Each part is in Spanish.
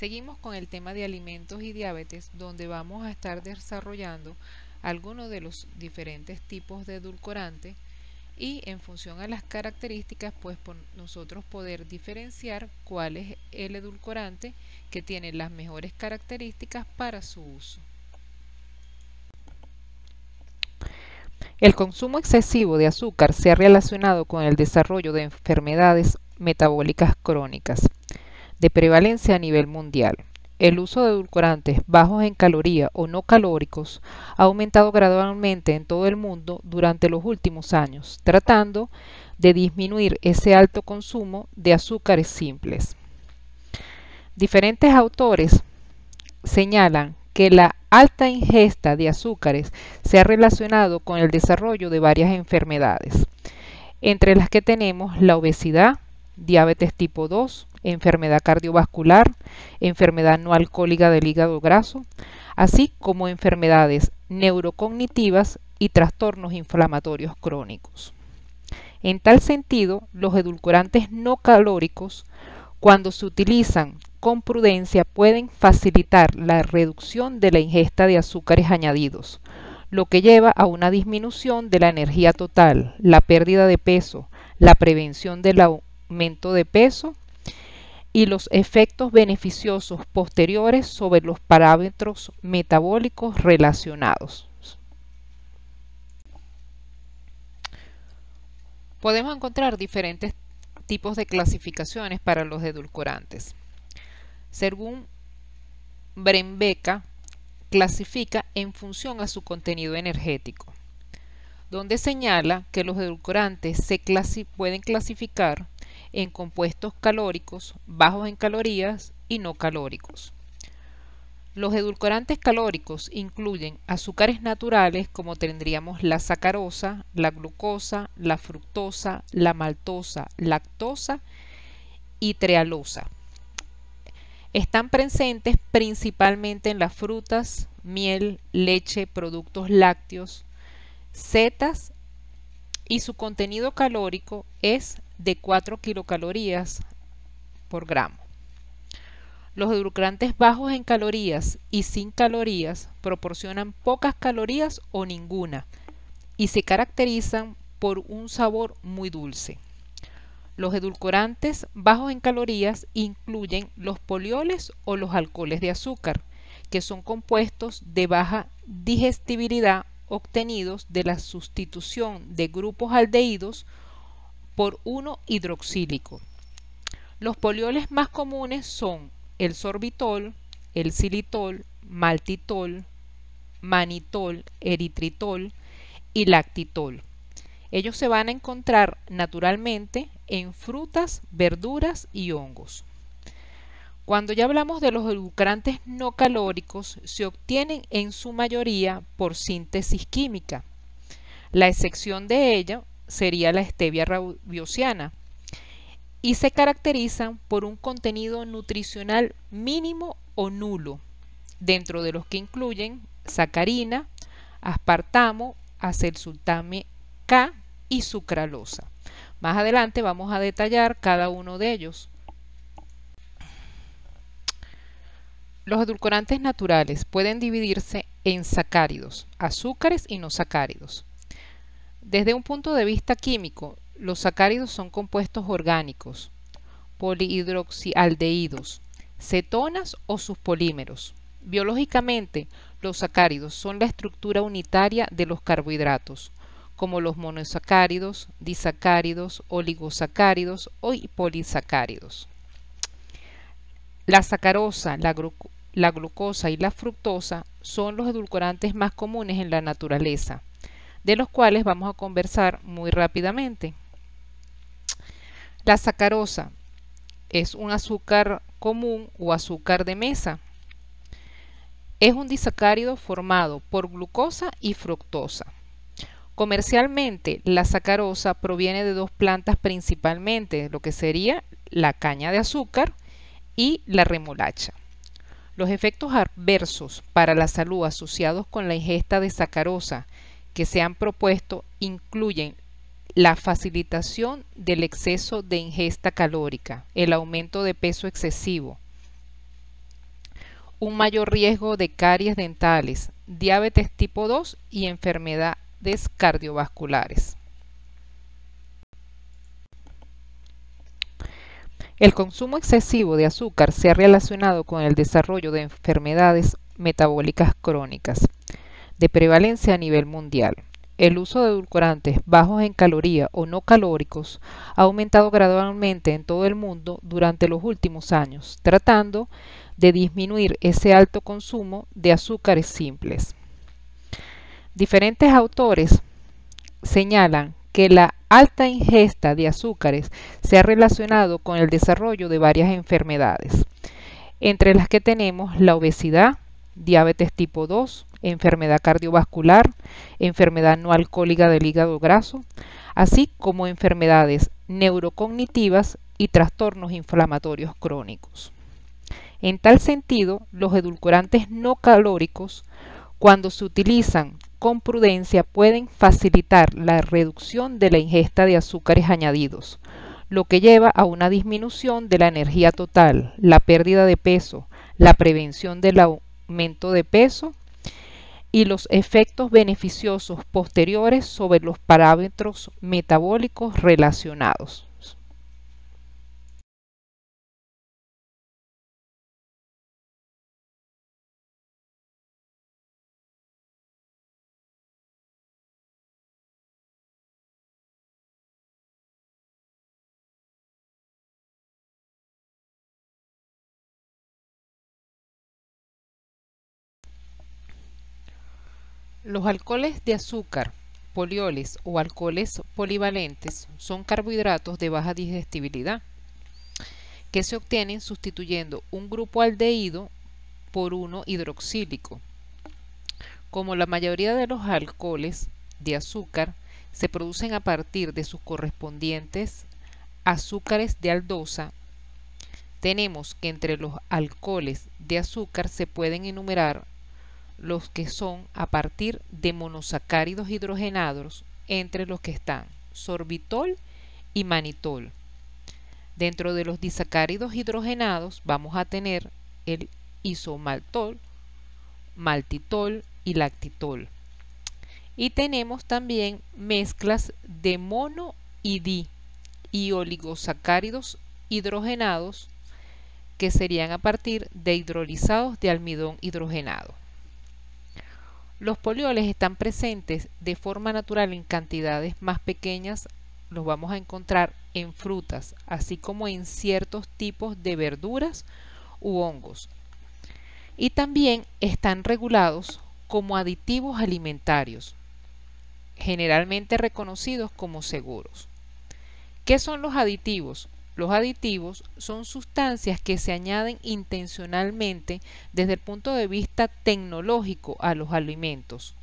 Seguimos con el tema de alimentos y diabetes, donde vamos a estar desarrollando algunos de los diferentes tipos de edulcorantes y en función a las características, pues nosotros poder diferenciar cuál es el edulcorante que tiene las mejores características para su uso. El consumo excesivo de azúcar se ha relacionado con el desarrollo de enfermedades metabólicas crónicas de prevalencia a nivel mundial. El uso de edulcorantes bajos en calorías o no calóricos ha aumentado gradualmente en todo el mundo durante los últimos años, tratando de disminuir ese alto consumo de azúcares simples. Diferentes autores señalan que la alta ingesta de azúcares se ha relacionado con el desarrollo de varias enfermedades, entre las que tenemos la obesidad, diabetes tipo 2, enfermedad cardiovascular, enfermedad no alcohólica del hígado graso, así como enfermedades neurocognitivas y trastornos inflamatorios crónicos. En tal sentido, los edulcorantes no calóricos, cuando se utilizan con prudencia, pueden facilitar la reducción de la ingesta de azúcares añadidos, lo que lleva a una disminución de la energía total, la pérdida de peso, la prevención del aumento de peso y los efectos beneficiosos posteriores sobre los parámetros metabólicos relacionados. Podemos encontrar diferentes tipos de clasificaciones para los edulcorantes. Según Brembeka, clasifica en función a su contenido energético, donde señala que los edulcorantes se pueden clasificar en compuestos calóricos, bajos en calorías y no calóricos. Los edulcorantes calóricos incluyen azúcares naturales como tendríamos la sacarosa, la glucosa, la fructosa, la maltosa, lactosa y trealosa. Están presentes principalmente en las frutas, miel, leche, productos lácteos, setas y su contenido calórico es de 4 kilocalorías por gramo. Los edulcorantes bajos en calorías y sin calorías proporcionan pocas calorías o ninguna y se caracterizan por un sabor muy dulce. Los edulcorantes bajos en calorías incluyen los polioles o los alcoholes de azúcar, que son compuestos de baja digestibilidad obtenidos de la sustitución de grupos aldehídos por uno hidroxílico. Los polioles más comunes son el sorbitol, el xilitol, maltitol, manitol, eritritol y lactitol. Ellos se van a encontrar naturalmente en frutas, verduras y hongos. Cuando ya hablamos de los edulcorantes no calóricos, se obtienen en su mayoría por síntesis química. La excepción de ella sería la stevia raviossiana y se caracterizan por un contenido nutricional mínimo o nulo, dentro de los que incluyen sacarina, aspartamo, acesultame K y sucralosa. Más adelante vamos a detallar cada uno de ellos. Los edulcorantes naturales pueden dividirse en sacáridos, azúcares y no sacáridos. Desde un punto de vista químico, los sacáridos son compuestos orgánicos, polihidroxialdehídos, cetonas o sus polímeros. Biológicamente, los sacáridos son la estructura unitaria de los carbohidratos, como los monosacáridos, disacáridos, oligosacáridos o polisacáridos. La sacarosa, la glucosa y la fructosa son los edulcorantes más comunes en la naturaleza, de los cuales vamos a conversar muy rápidamente. La sacarosa es un azúcar común o azúcar de mesa. Es un disacárido formado por glucosa y fructosa. Comercialmente, la sacarosa proviene de dos plantas principalmente, lo que sería la caña de azúcar y la remolacha. Los efectos adversos para la salud asociados con la ingesta de sacarosa que se han propuesto incluyen la facilitación del exceso de ingesta calórica, el aumento de peso excesivo, un mayor riesgo de caries dentales, diabetes tipo 2 y enfermedades cardiovasculares. El consumo excesivo de azúcar se ha relacionado con el desarrollo de enfermedades metabólicas crónicas de prevalencia a nivel mundial. El uso de edulcorantes bajos en caloría o no calóricos ha aumentado gradualmente en todo el mundo durante los últimos años, tratando de disminuir ese alto consumo de azúcares simples. Diferentes autores señalan que la alta ingesta de azúcares se ha relacionado con el desarrollo de varias enfermedades, entre las que tenemos la obesidad, diabetes tipo 2, enfermedad cardiovascular, enfermedad no alcohólica del hígado graso, así como enfermedades neurocognitivas y trastornos inflamatorios crónicos. En tal sentido, los edulcorantes no calóricos, cuando se utilizan con prudencia, pueden facilitar la reducción de la ingesta de azúcares añadidos, lo que lleva a una disminución de la energía total, la pérdida de peso, la prevención del aumento de peso y los efectos beneficiosos posteriores sobre los parámetros metabólicos relacionados. Los alcoholes de azúcar, polioles o alcoholes polivalentes son carbohidratos de baja digestibilidad que se obtienen sustituyendo un grupo aldehído por uno hidroxílico. Como la mayoría de los alcoholes de azúcar se producen a partir de sus correspondientes azúcares de aldosa, tenemos que entre los alcoholes de azúcar se pueden enumerar los que son a partir de monosacáridos hidrogenados, entre los que están sorbitol y manitol. Dentro de los disacáridos hidrogenados vamos a tener el isomaltol, maltitol y lactitol. Y tenemos también mezclas de mono y di y oligosacáridos hidrogenados, que serían a partir de hidrolizados de almidón hidrogenado. Los polioles están presentes de forma natural en cantidades más pequeñas, los vamos a encontrar en frutas, así como en ciertos tipos de verduras u hongos. Y también están regulados como aditivos alimentarios, generalmente reconocidos como seguros. ¿Qué son los aditivos? Los aditivos son sustancias que se añaden intencionalmente desde el punto de vista tecnológico a los alimentos,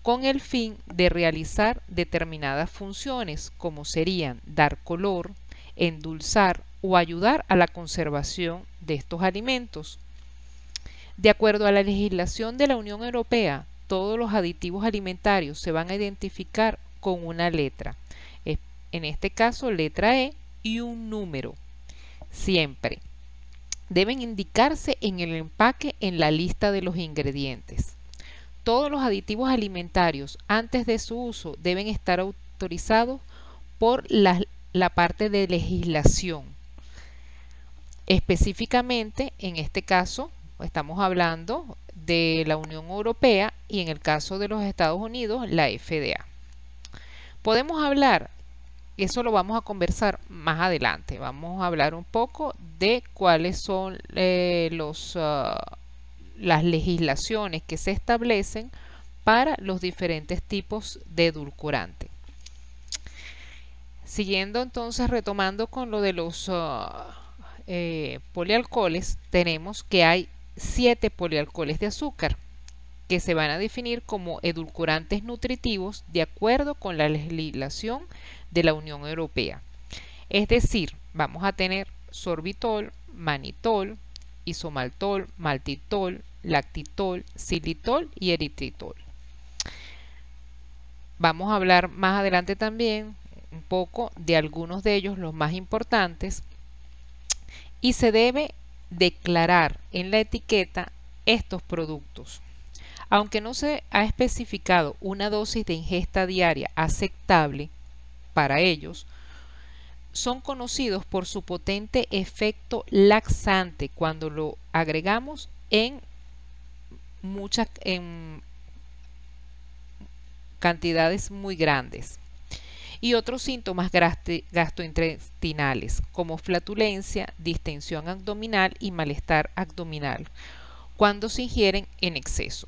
con el fin de realizar determinadas funciones, como serían dar color, endulzar o ayudar a la conservación de estos alimentos. De acuerdo a la legislación de la Unión Europea, todos los aditivos alimentarios se van a identificar con una letra, en este caso letra E, y un número. Siempre deben indicarse en el empaque en la lista de los ingredientes. Todos los aditivos alimentarios antes de su uso deben estar autorizados por la parte de legislación. Específicamente, en este caso, estamos hablando de la Unión Europea y en el caso de los Estados Unidos, la FDA. Podemos hablar, eso lo vamos a conversar más adelante, vamos a hablar un poco de cuáles son las legislaciones que se establecen para los diferentes tipos de edulcorante. Siguiendo entonces, retomando con lo de los polialcoholes, tenemos que hay 7 polialcoholes de azúcar que se van a definir como edulcorantes nutritivos de acuerdo con la legislación de la Unión Europea. Es decir, vamos a tener sorbitol, manitol, isomaltol, maltitol, lactitol, xilitol y eritritol. Vamos a hablar más adelante también un poco de algunos de ellos, los más importantes, y se debe declarar en la etiqueta estos productos. Aunque no se ha especificado una dosis de ingesta diaria aceptable para ellos, son conocidos por su potente efecto laxante cuando lo agregamos en cantidades muy grandes. Y otros síntomas gastrointestinales como flatulencia, distensión abdominal y malestar abdominal cuando se ingieren en exceso.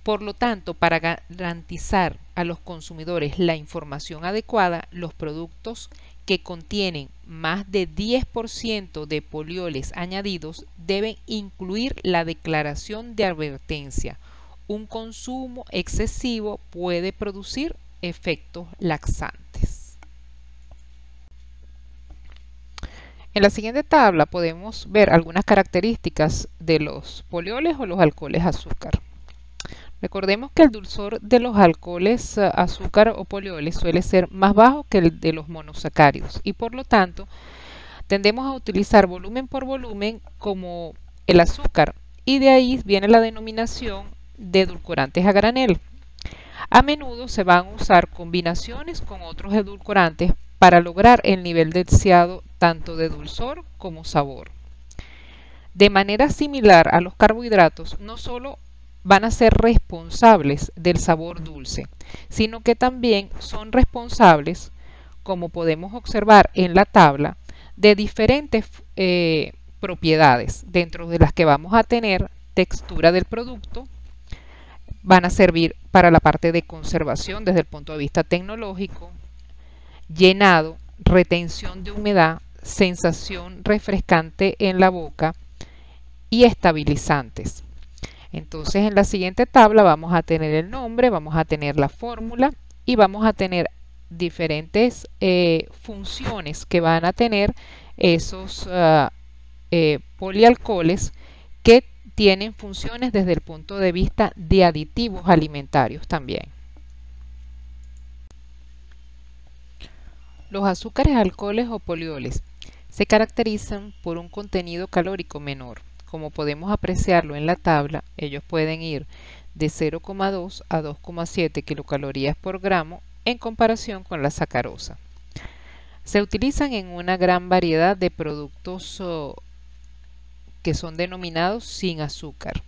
Por lo tanto, para garantizar a los consumidores la información adecuada, los productos que contienen más de 10% de polioles añadidos deben incluir la declaración de advertencia. Un consumo excesivo puede producir efectos laxantes. En la siguiente tabla podemos ver algunas características de los polioles o los alcoholes azúcar. Recordemos que el dulzor de los alcoholes azúcar o polioles suele ser más bajo que el de los monosacáridos y por lo tanto tendemos a utilizar volumen por volumen como el azúcar y de ahí viene la denominación de edulcorantes a granel. A menudo se van a usar combinaciones con otros edulcorantes para lograr el nivel deseado tanto de dulzor como sabor. De manera similar a los carbohidratos, no solo van a ser responsables del sabor dulce, sino que también son responsables, como podemos observar en la tabla, de diferentes propiedades, dentro de las que vamos a tener textura del producto, van a servir para la parte de conservación desde el punto de vista tecnológico, llenado, retención de humedad, sensación refrescante en la boca y estabilizantes. Entonces en la siguiente tabla vamos a tener el nombre, vamos a tener la fórmula y vamos a tener diferentes funciones que van a tener esos polialcoholes que tienen funciones desde el punto de vista de aditivos alimentarios también. Los azúcares, alcoholes o polioles se caracterizan por un contenido calórico menor. Como podemos apreciarlo en la tabla, ellos pueden ir de 0,2 a 2,7 kilocalorías por gramo en comparación con la sacarosa. Se utilizan en una gran variedad de productos que son denominados sin azúcar.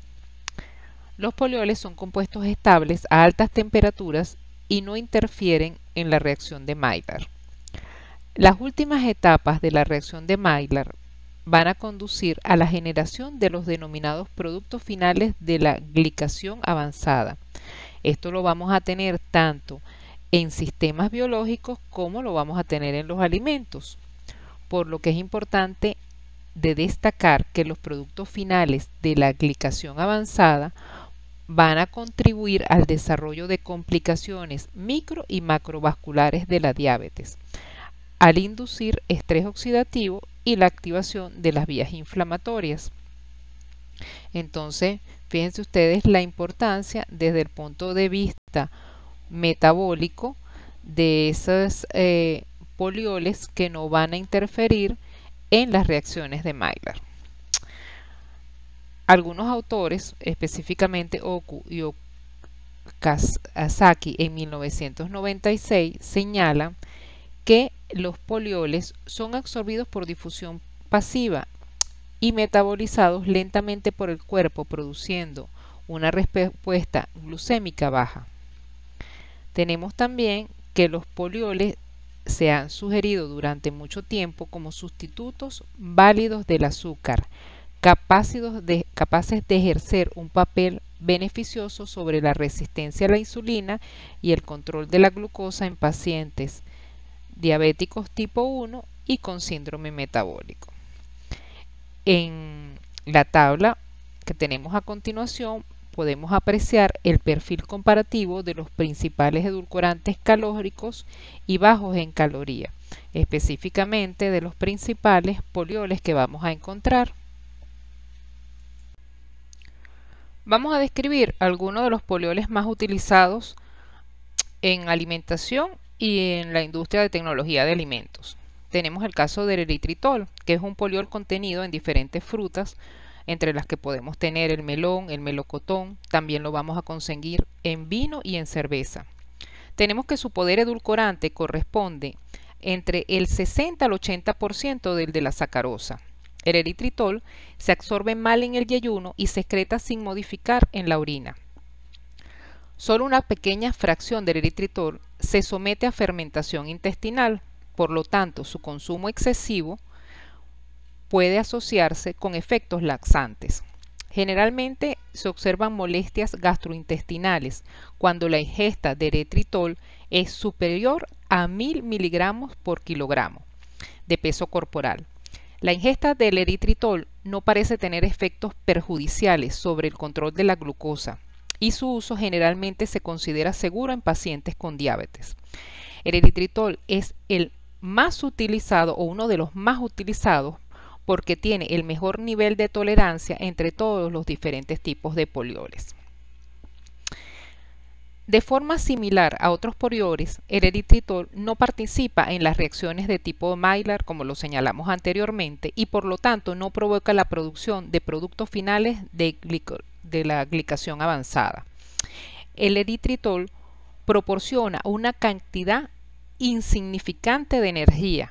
Los polioles son compuestos estables a altas temperaturas y no interfieren en la reacción de Maillard. Las últimas etapas de la reacción de Maillard van a conducir a la generación de los denominados productos finales de la glicación avanzada. Esto lo vamos a tener tanto en sistemas biológicos como lo vamos a tener en los alimentos, por lo que es importante de destacar que los productos finales de la glicación avanzada van a contribuir al desarrollo de complicaciones micro y macrovasculares de la diabetes, al inducir estrés oxidativo y la activación de las vías inflamatorias. Entonces, fíjense ustedes la importancia desde el punto de vista metabólico de esos polioles que no van a interferir en las reacciones de Maillard. Algunos autores, específicamente Oku y Okazaki en 1996, señalan que los polioles son absorbidos por difusión pasiva y metabolizados lentamente por el cuerpo, produciendo una respuesta glucémica baja. Tenemos también que los polioles se han sugerido durante mucho tiempo como sustitutos válidos del azúcar, capaces de ejercer un papel beneficioso sobre la resistencia a la insulina y el control de la glucosa en pacientes diabéticos tipo 1 y con síndrome metabólico. En la tabla que tenemos a continuación podemos apreciar el perfil comparativo de los principales edulcorantes calóricos y bajos en caloría, específicamente de los principales polioles que vamos a encontrar. Vamos a describir algunos de los polioles más utilizados en alimentación y en la industria de tecnología de alimentos. Tenemos el caso del eritritol, que es un poliol contenido en diferentes frutas entre las que podemos tener el melón, el melocotón, también lo vamos a conseguir en vino y en cerveza. Tenemos que su poder edulcorante corresponde entre el 60 al 80% del de la sacarosa. El eritritol se absorbe mal en el yeyuno y se excreta sin modificar en la orina. Solo una pequeña fracción del eritritol se somete a fermentación intestinal, por lo tanto su consumo excesivo puede asociarse con efectos laxantes. Generalmente se observan molestias gastrointestinales cuando la ingesta de eritritol es superior a 1000 miligramos por kilogramo de peso corporal. La ingesta del eritritol no parece tener efectos perjudiciales sobre el control de la glucosa y su uso generalmente se considera seguro en pacientes con diabetes. El eritritol es el más utilizado o uno de los más utilizados porque tiene el mejor nivel de tolerancia entre todos los diferentes tipos de polioles. De forma similar a otros polioles, el eritritol no participa en las reacciones de tipo Maillard, como lo señalamos anteriormente, y por lo tanto no provoca la producción de productos finales de la glicación avanzada. El eritritol proporciona una cantidad insignificante de energía,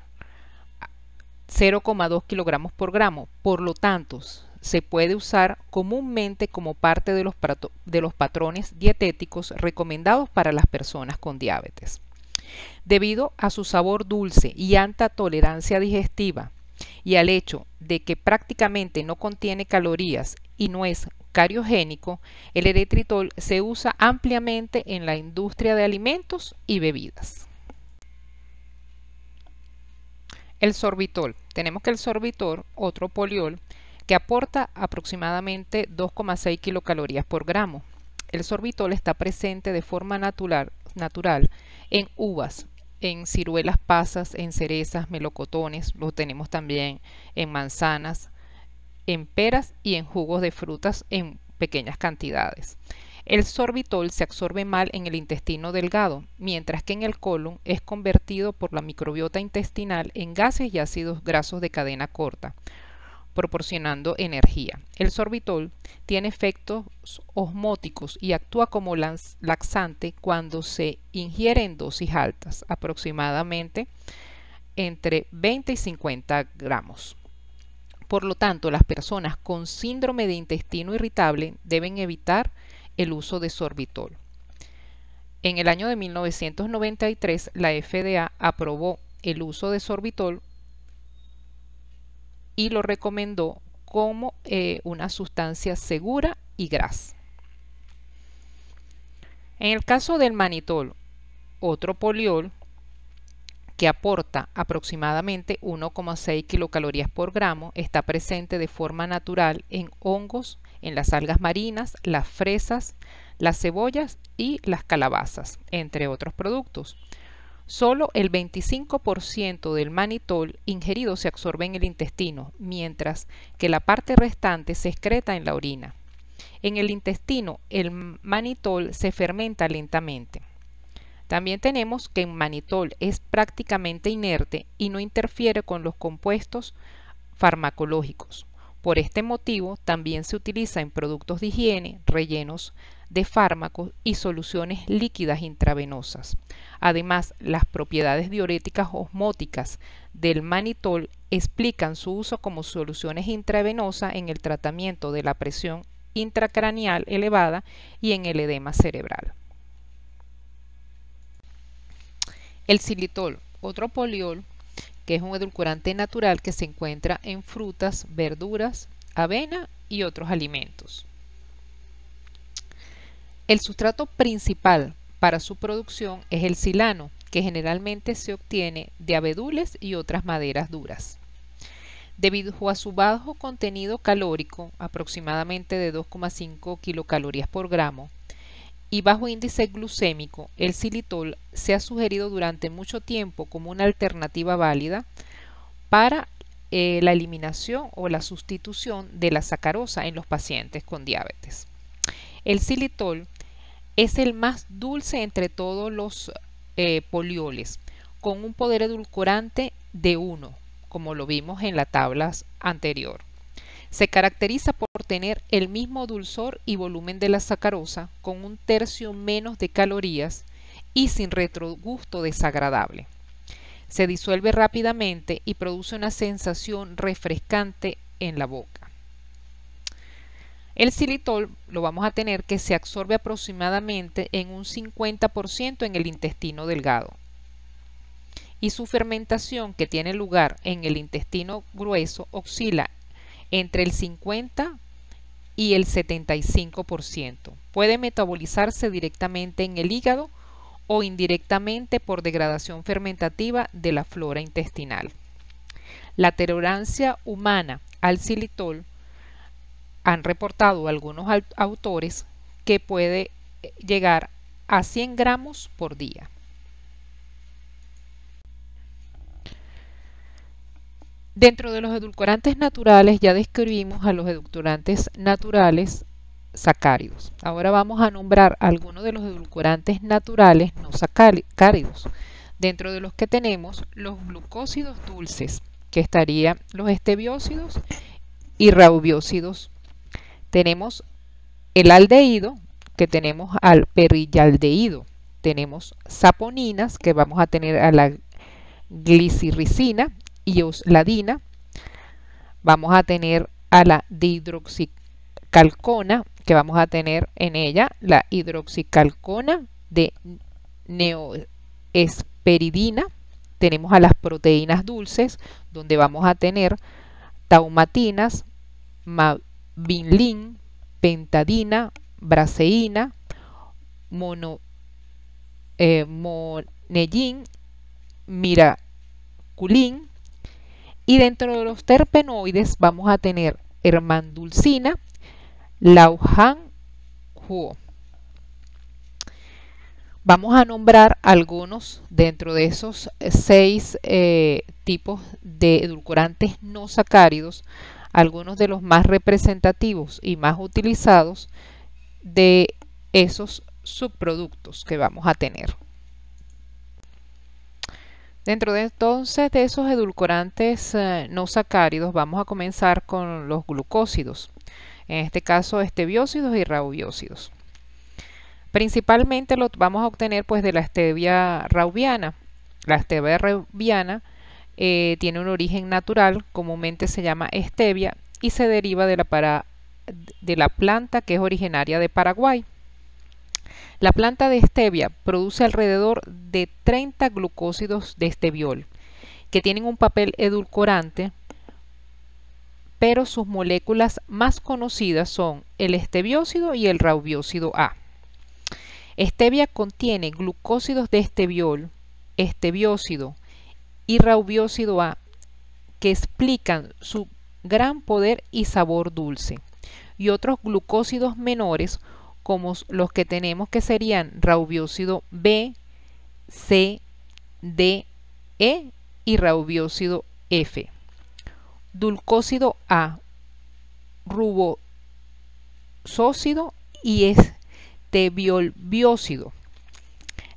0,2 kilogramos por gramo, por lo tanto se puede usar comúnmente como parte de los patrones dietéticos recomendados para las personas con diabetes. Debido a su sabor dulce y alta tolerancia digestiva y al hecho de que prácticamente no contiene calorías y no es cariogénico, el eritritol se usa ampliamente en la industria de alimentos y bebidas. El sorbitol. Tenemos que el sorbitol, otro poliol, que aporta aproximadamente 2,6 kilocalorías por gramo. El sorbitol está presente de forma natural en uvas, en ciruelas pasas, en cerezas, melocotones, lo tenemos también en manzanas, en peras y en jugos de frutas en pequeñas cantidades. El sorbitol se absorbe mal en el intestino delgado, mientras que en el colon es convertido por la microbiota intestinal en gases y ácidos grasos de cadena corta, proporcionando energía. El sorbitol tiene efectos osmóticos y actúa como laxante cuando se ingiere en dosis altas, aproximadamente entre 20 y 50 gramos. Por lo tanto, las personas con síndrome de intestino irritable deben evitar el uso de sorbitol. En el año de 1993, la FDA aprobó el uso de sorbitol y lo recomendó como una sustancia segura y grasa. En el caso del manitol, otro poliol que aporta aproximadamente 1,6 kilocalorías por gramo, está presente de forma natural en hongos, en las algas marinas, las fresas, las cebollas y las calabazas, entre otros productos. Solo el 25% del manitol ingerido se absorbe en el intestino, mientras que la parte restante se excreta en la orina. En el intestino, el manitol se fermenta lentamente. También tenemos que el manitol es prácticamente inerte y no interfiere con los compuestos farmacológicos. Por este motivo, también se utiliza en productos de higiene, rellenos de fármacos y soluciones líquidas intravenosas. Además, las propiedades diuréticas osmóticas del manitol explican su uso como soluciones intravenosas en el tratamiento de la presión intracraneal elevada y en el edema cerebral. El xilitol, otro poliol, que es un edulcorante natural que se encuentra en frutas, verduras, avena y otros alimentos. El sustrato principal para su producción es el silano, que generalmente se obtiene de abedules y otras maderas duras. Debido a su bajo contenido calórico, aproximadamente de 2,5 kilocalorías por gramo, y bajo índice glucémico, el xilitol se ha sugerido durante mucho tiempo como una alternativa válida para la eliminación o la sustitución de la sacarosa en los pacientes con diabetes. El xilitol es el más dulce entre todos los polioles, con un poder edulcorante de 1, como lo vimos en la tabla anterior. Se caracteriza por tener el mismo dulzor y volumen de la sacarosa, con un tercio menos de calorías y sin retrogusto desagradable. Se disuelve rápidamente y produce una sensación refrescante en la boca. El xilitol lo vamos a tener que se absorbe aproximadamente en un 50% en el intestino delgado, y su fermentación, que tiene lugar en el intestino grueso, oscila entre el 50 y el 75%. Puede metabolizarse directamente en el hígado o indirectamente por degradación fermentativa de la flora intestinal. La tolerancia humana al xilitol han reportado algunos autores que puede llegar a 100 gramos por día. Dentro de los edulcorantes naturales ya describimos a los edulcorantes naturales sacáridos. Ahora vamos a nombrar algunos de los edulcorantes naturales no sacáridos, dentro de los que tenemos los glucósidos dulces, que estarían los estebiósidos y raubiósidos. Tenemos el aldehído, que tenemos al perilaldehído. Tenemos saponinas, que vamos a tener a la glicirricina y osladina. Vamos a tener a la dihidroxicalcona, que vamos a tener en ella la hidroxicalcona de neoesperidina. Tenemos a las proteínas dulces, donde vamos a tener taumatinas, mavinlin, pentadina, braseína, monellin, miraculin. Y dentro de los terpenoides vamos a tener hermandulcina, lauhanhuo. Vamos a nombrar algunos dentro de esos 6 tipos de edulcorantes no sacáridos, algunos de los más representativos y más utilizados de esos subproductos que vamos a tener. Dentro de entonces de esos edulcorantes no sacáridos vamos a comenzar con los glucósidos, en este caso estebiósidos y raubiósidos. Principalmente lo vamos a obtener pues de la stevia raubiana. La stevia raubiana tiene un origen natural, comúnmente se llama stevia y se deriva de la planta que es originaria de Paraguay. La planta de stevia produce alrededor de 30 glucósidos de esteviol, que tienen un papel edulcorante, pero sus moléculas más conocidas son el estebiósido y el raubiósido A. Stevia contiene glucósidos de esteviol, estebiósido y raubiósido A, que explican su gran poder y sabor dulce, y otros glucósidos menores como los que tenemos, que serían raubiósido B, C, D, E y raubiósido F. Dulcósido A, rubosósido y esteviolbiósido.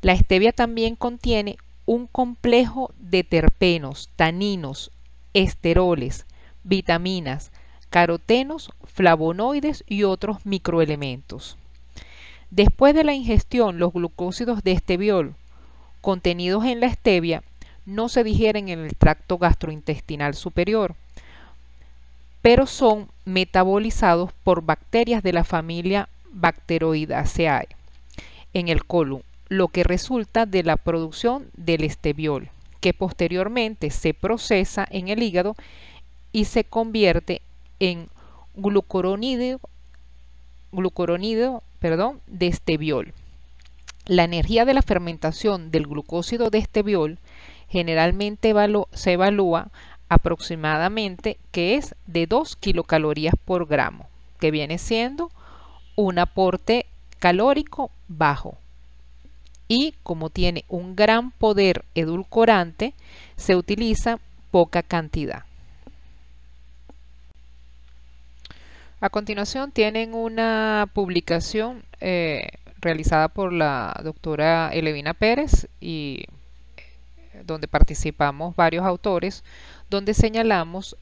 La stevia también contiene un complejo de terpenos, taninos, esteroles, vitaminas, carotenos, flavonoides y otros microelementos. Después de la ingestión, los glucósidos de esteviol contenidos en la stevia no se digieren en el tracto gastrointestinal superior, pero son metabolizados por bacterias de la familia Bacteroideaceae en el colon, lo que resulta de la producción del esteviol, que posteriormente se procesa en el hígado y se convierte en glucurónido de esteviol. La energía de la fermentación del glucósido de esteviol generalmente se evalúa aproximadamente que es de 2 kilocalorías por gramo, que viene siendo un aporte calórico bajo. Y como tiene un gran poder edulcorante, se utiliza poca cantidad. A continuación tienen una publicación realizada por la doctora Elevina Pérez y donde participamos varios autores, donde señalamos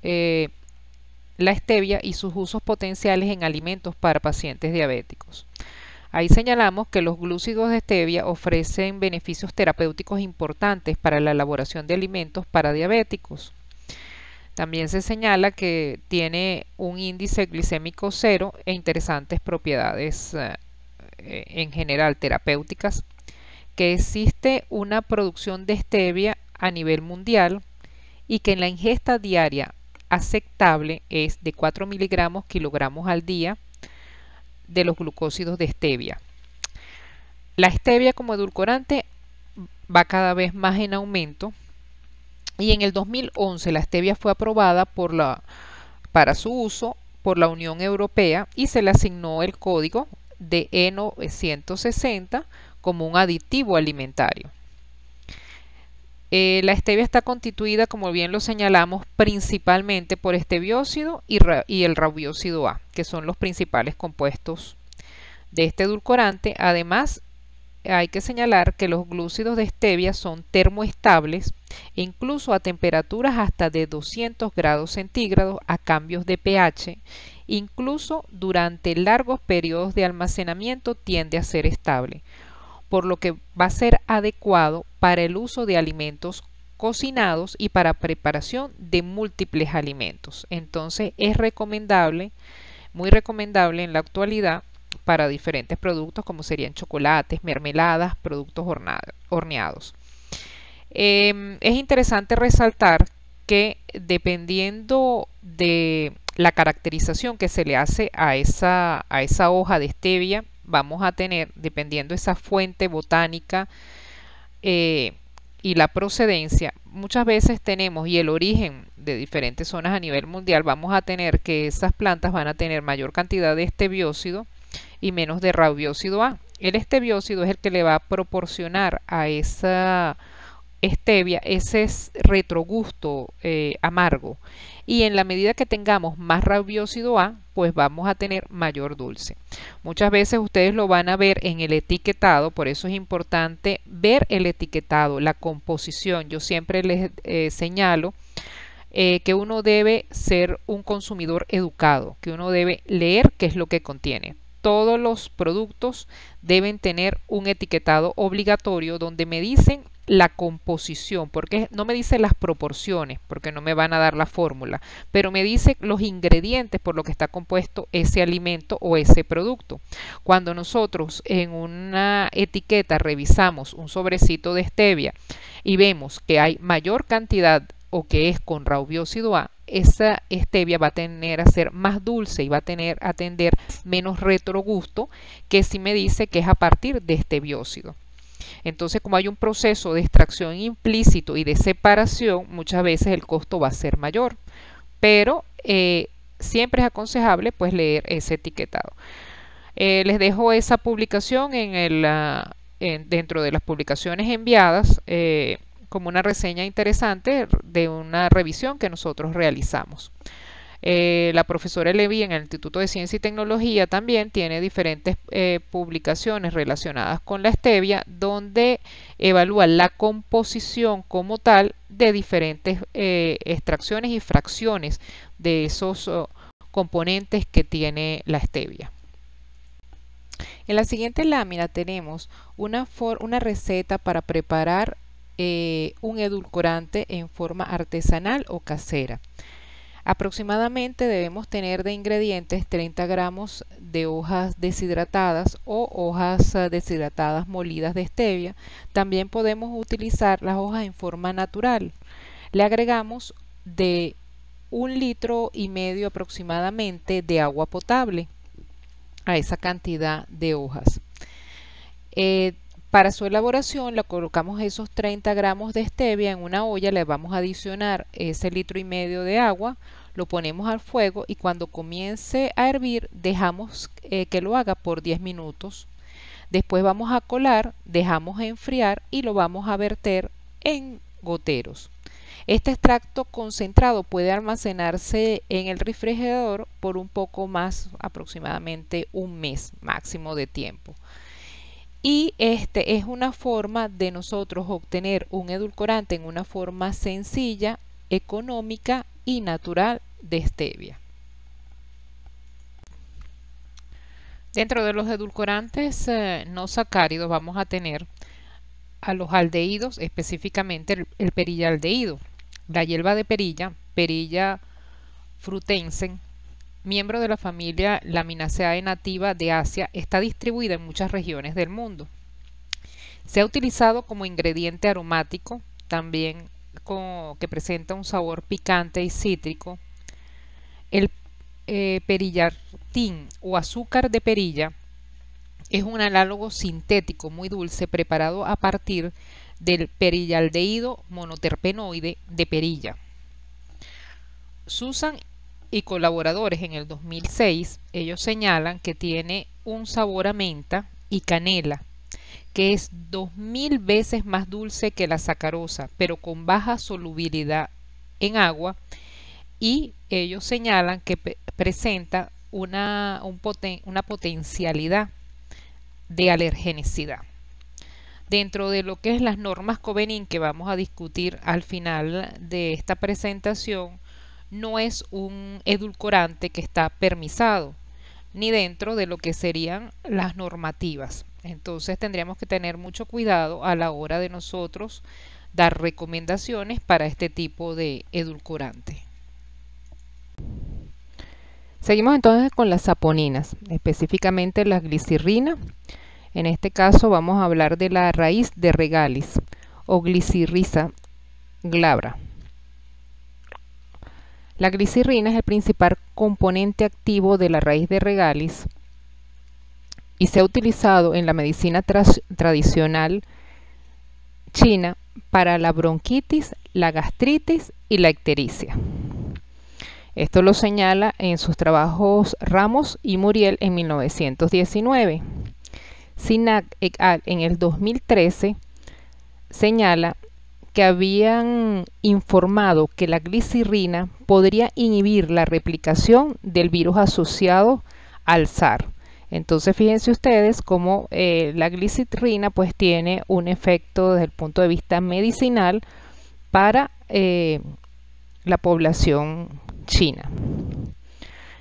la stevia y sus usos potenciales en alimentos para pacientes diabéticos. Ahí señalamos que los glúcidos de stevia ofrecen beneficios terapéuticos importantes para la elaboración de alimentos para diabéticos. También se señala que tiene un índice glicémico cero e interesantes propiedades en general terapéuticas, que existe una producción de stevia a nivel mundial y que en la ingesta diaria aceptable es de 4 miligramos kilogramos al día de los glucósidos de stevia. La stevia como edulcorante va cada vez más en aumento y en el 2011 la stevia fue aprobada para su uso por la Unión Europea y se le asignó el código de ENO 160 como un aditivo alimentario. La stevia está constituida, como bien lo señalamos, principalmente por esteviócido y el rabiócido A, que son los principales compuestos de este edulcorante. Además, hay que señalar que los glúcidos de stevia son termoestables e incluso a temperaturas hasta de 200 grados centígrados a cambios de pH, incluso durante largos periodos de almacenamiento tiende a ser estable, por lo que va a ser adecuado para el uso de alimentos cocinados y para preparación de múltiples alimentos. Entonces es recomendable, muy recomendable en la actualidad para diferentes productos como serían chocolates, mermeladas, productos horneados. Es interesante resaltar que dependiendo de la caracterización que se le hace a esa hoja de stevia, vamos a tener, dependiendo esa fuente botánica y la procedencia, muchas veces tenemos, y el origen de diferentes zonas a nivel mundial, vamos a tener que esas plantas van a tener mayor cantidad de esteviócido y menos de rabiócido A. El esteviócido es el que le va a proporcionar a esa stevia ese retrogusto amargo, y en la medida que tengamos más rabiócido A, pues vamos a tener mayor dulce. Muchas veces ustedes lo van a ver en el etiquetado, por eso es importante ver el etiquetado, la composición. Yo siempre les señalo que uno debe ser un consumidor educado, que uno debe leer qué es lo que contiene. Todos los productos deben tener un etiquetado obligatorio donde me dicen la composición, porque no me dice las proporciones, porque no me van a dar la fórmula, pero me dice los ingredientes por lo que está compuesto ese alimento o ese producto. Cuando nosotros en una etiqueta revisamos un sobrecito de stevia y vemos que hay mayor cantidad o que es con rabiócido A, esa stevia va a tender a ser más dulce y va a tener menos retrogusto que si me dice que es a partir de esteviócido. Entonces, como hay un proceso de extracción implícito y de separación, muchas veces el costo va a ser mayor, pero siempre es aconsejable pues leer ese etiquetado. Les dejo esa publicación dentro de las publicaciones enviadas como una reseña interesante de una revisión que nosotros realizamos. La profesora Levy en el Instituto de Ciencia y Tecnología también tiene diferentes publicaciones relacionadas con la stevia, donde evalúa la composición como tal de diferentes extracciones y fracciones de esos componentes que tiene la stevia. En la siguiente lámina tenemos una receta para preparar un edulcorante en forma artesanal o casera. Aproximadamente debemos tener de ingredientes 30 gramos de hojas deshidratadas o hojas deshidratadas molidas de stevia. También podemos utilizar las hojas en forma natural. Le agregamos de 1,5 litros aproximadamente de agua potable a esa cantidad de hojas. Para su elaboración le colocamos esos 30 gramos de stevia en una olla, le vamos a adicionar ese 1,5 litros de agua, lo ponemos al fuego y cuando comience a hervir dejamos que lo haga por 10 minutos. Después vamos a colar, dejamos enfriar y lo vamos a verter en goteros. Este extracto concentrado puede almacenarse en el refrigerador por un poco más, aproximadamente un mes máximo de tiempo. Y este es una forma de nosotros obtener un edulcorante en una forma sencilla, económica y natural de stevia. Dentro de los edulcorantes no sacáridos vamos a tener a los aldehídos, específicamente el perillaldehído, la hierba de perilla, Perilla frutense, miembro de la familia Laminaceae nativa de Asia, está distribuida en muchas regiones del mundo. Se ha utilizado como ingrediente aromático, también que presenta un sabor picante y cítrico. El perillartín o azúcar de perilla es un análogo sintético muy dulce preparado a partir del perillaldehído monoterpenoide de perilla. Susan y colaboradores en el 2006, ellos señalan que tiene un sabor a menta y canela, que es 2000 veces más dulce que la sacarosa, pero con baja solubilidad en agua, y ellos señalan que presenta una potencialidad de alergenicidad. Dentro de lo que es las normas Covenin que vamos a discutir al final de esta presentación, no es un edulcorante que está permisado, ni dentro de lo que serían las normativas. Entonces tendríamos que tener mucho cuidado a la hora de nosotros dar recomendaciones para este tipo de edulcorante. Seguimos entonces con las saponinas, específicamente la glicirrina. En este caso vamos a hablar de la raíz de regalis o Glycyrrhiza glabra. La glicirrina es el principal componente activo de la raíz de regalis y se ha utilizado en la medicina tradicional china para la bronquitis, la gastritis y la ictericia. Esto lo señala en sus trabajos Ramos y Muriel en 1919. Sinac et al. En el 2013 señala que habían informado que la glicirrina podría inhibir la replicación del virus asociado al SARS. Entonces fíjense ustedes cómo la glicirrina pues tiene un efecto desde el punto de vista medicinal para la población china.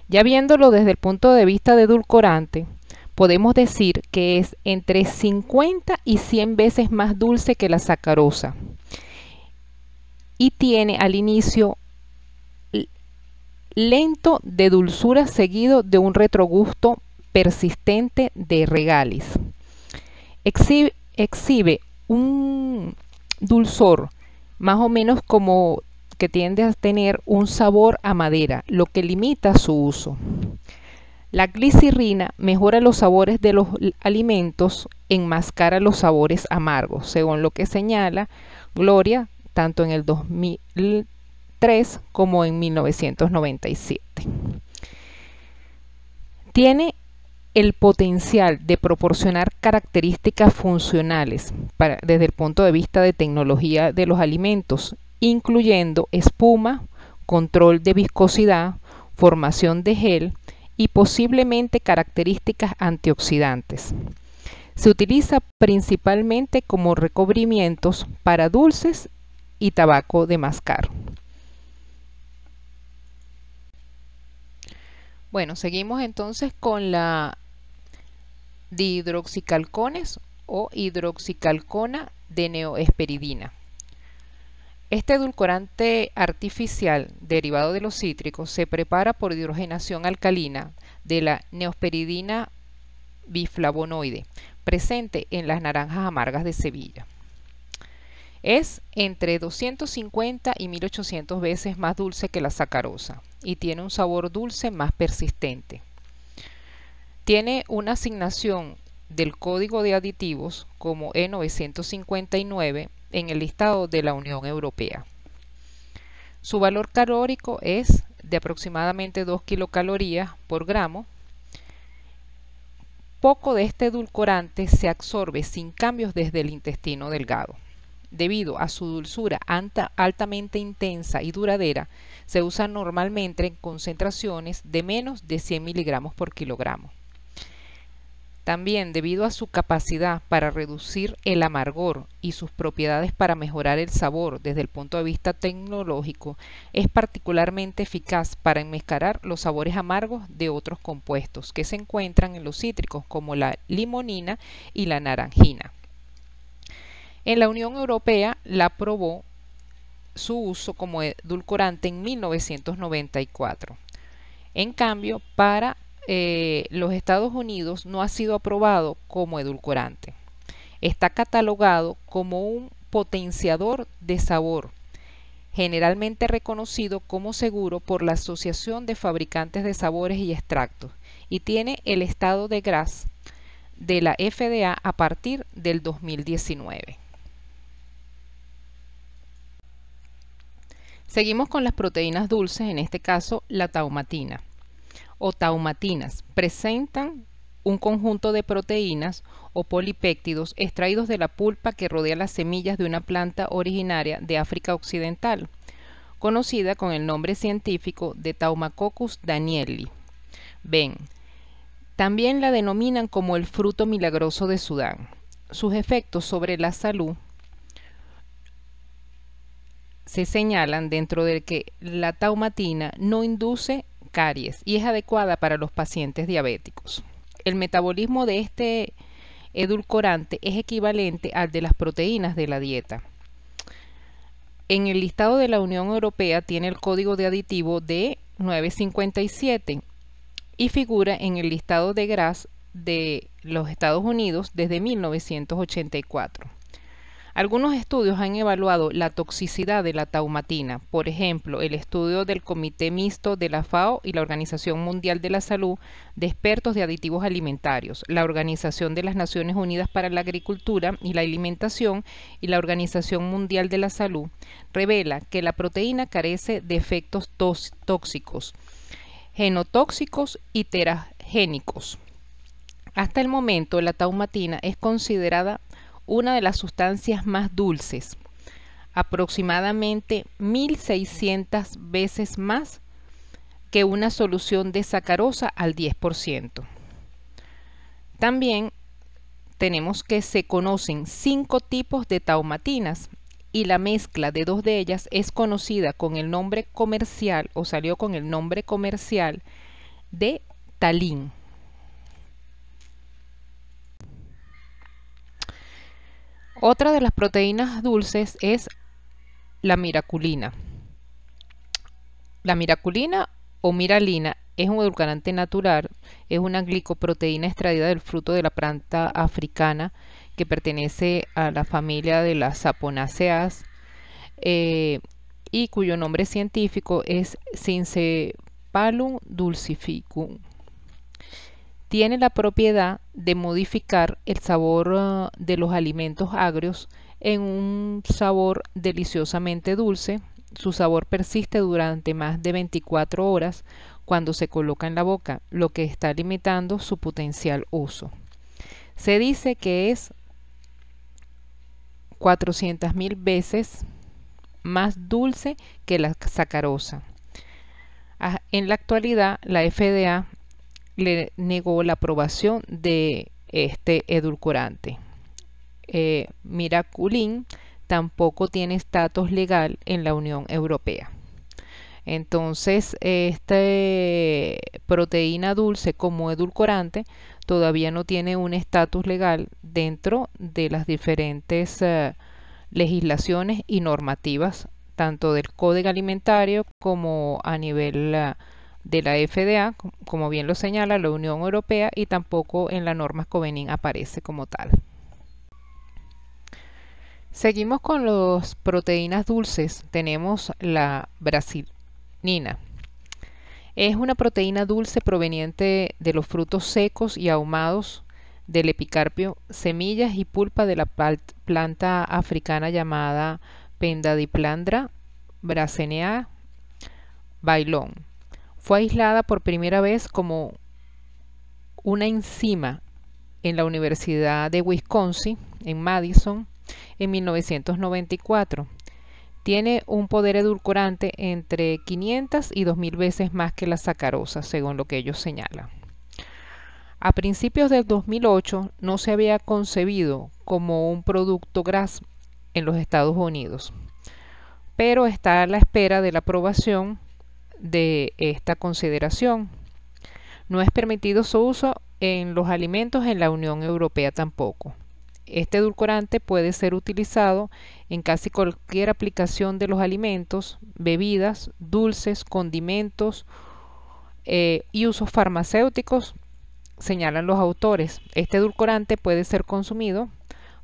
Ya viéndolo desde el punto de vista de edulcorante, podemos decir que es entre 50 y 100 veces más dulce que la sacarosa y tiene al inicio lento de dulzura seguido de un retrogusto persistente de regalis. Exhibe un dulzor más o menos como que tiende a tener un sabor a madera, lo que limita su uso. La glicirrina mejora los sabores de los alimentos, enmascara los sabores amargos, según lo que señala Gloria tanto en el 2003 como en 1997. Tiene el potencial de proporcionar características funcionales desde el punto de vista de tecnología de los alimentos, incluyendo espuma, control de viscosidad, formación de gel y posiblemente características antioxidantes. Se utiliza principalmente como recubrimientos para dulces y tabaco de mascar. Bueno, seguimos entonces con la dihidroxicalcones o hidroxicalcona de neoesperidina. Este edulcorante artificial derivado de los cítricos se prepara por hidrogenación alcalina de la neosperidina biflavonoide, presente en las naranjas amargas de Sevilla. Es entre 250 y 1800 veces más dulce que la sacarosa y tiene un sabor dulce más persistente. Tiene una asignación del código de aditivos como E959 en el listado de la Unión Europea. Su valor calórico es de aproximadamente 2 kilocalorías por gramo. Poco de este edulcorante se absorbe sin cambios desde el intestino delgado. Debido a su dulzura altamente intensa y duradera, se usa normalmente en concentraciones de menos de 100 miligramos por kilogramo. También, debido a su capacidad para reducir el amargor y sus propiedades para mejorar el sabor desde el punto de vista tecnológico, es particularmente eficaz para enmascarar los sabores amargos de otros compuestos que se encuentran en los cítricos, como la limonina y la naranjina. En la Unión Europea la aprobó su uso como edulcorante en 1994. En cambio, para los Estados Unidos no ha sido aprobado como edulcorante. Está catalogado como un potenciador de sabor, generalmente reconocido como seguro por la Asociación de Fabricantes de Sabores y Extractos, y tiene el estado de GRAS de la FDA a partir del 2019. Seguimos con las proteínas dulces, en este caso la taumatina o taumatinas. Presentan un conjunto de proteínas o polipéptidos extraídos de la pulpa que rodea las semillas de una planta originaria de África Occidental, conocida con el nombre científico de Taumacoccus danieli. Ven, también la denominan como el fruto milagroso de Sudán. Sus efectos sobre la salud se señalan dentro de que la taumatina no induce caries y es adecuada para los pacientes diabéticos. El metabolismo de este edulcorante es equivalente al de las proteínas de la dieta. En el listado de la Unión Europea tiene el código de aditivo de 957 y figura en el listado de GRAS de los Estados Unidos desde 1984. Algunos estudios han evaluado la toxicidad de la taumatina, por ejemplo, el estudio del Comité Mixto de la FAO y la Organización Mundial de la Salud de expertos de aditivos alimentarios, la Organización de las Naciones Unidas para la Agricultura y la Alimentación y la Organización Mundial de la Salud, revela que la proteína carece de efectos tóxicos, genotóxicos y teragénicos. Hasta el momento, la taumatina es considerada una de las sustancias más dulces, aproximadamente 1600 veces más que una solución de sacarosa al 10%. También tenemos que se conocen 5 tipos de taumatinas y la mezcla de 2 de ellas es conocida con el nombre comercial o salió con el nombre comercial de Talin. Otra de las proteínas dulces es la miraculina. La miraculina o miralina es un edulcorante natural, es una glicoproteína extraída del fruto de la planta africana que pertenece a la familia de las Saponaceae y cuyo nombre científico es Syncephalum dulcificum. Tiene la propiedad de modificar el sabor de los alimentos agrios en un sabor deliciosamente dulce. Su sabor persiste durante más de 24 horas cuando se coloca en la boca, lo que está limitando su potencial uso. Se dice que es 400.000 veces más dulce que la sacarosa. En la actualidad, la FDA le negó la aprobación de este edulcorante. Miraculin tampoco tiene estatus legal en la Unión Europea. Entonces, esta proteína dulce como edulcorante todavía no tiene un estatus legal dentro de las diferentes legislaciones y normativas, tanto del Código Alimentario como a nivel de la FDA, como bien lo señala la Unión Europea, y tampoco en la norma Covenin aparece como tal. Seguimos con las proteínas dulces. Tenemos la brasinina. Es una proteína dulce proveniente de los frutos secos y ahumados del epicarpio, semillas y pulpa de la planta africana llamada Pendadiplandra brasenea bailón. Fue aislada por primera vez como una enzima en la Universidad de Wisconsin, en Madison, en 1994. Tiene un poder edulcorante entre 500 y 2000 veces más que la sacarosa, según lo que ellos señalan. A principios del 2008 no se había concebido como un producto GRAS en los Estados Unidos, pero está a la espera de la aprobación de esta consideración. No es permitido su uso en los alimentos en la Unión Europea tampoco. Este edulcorante puede ser utilizado en casi cualquier aplicación de los alimentos, bebidas, dulces, condimentos y usos farmacéuticos, señalan los autores. Este edulcorante puede ser consumido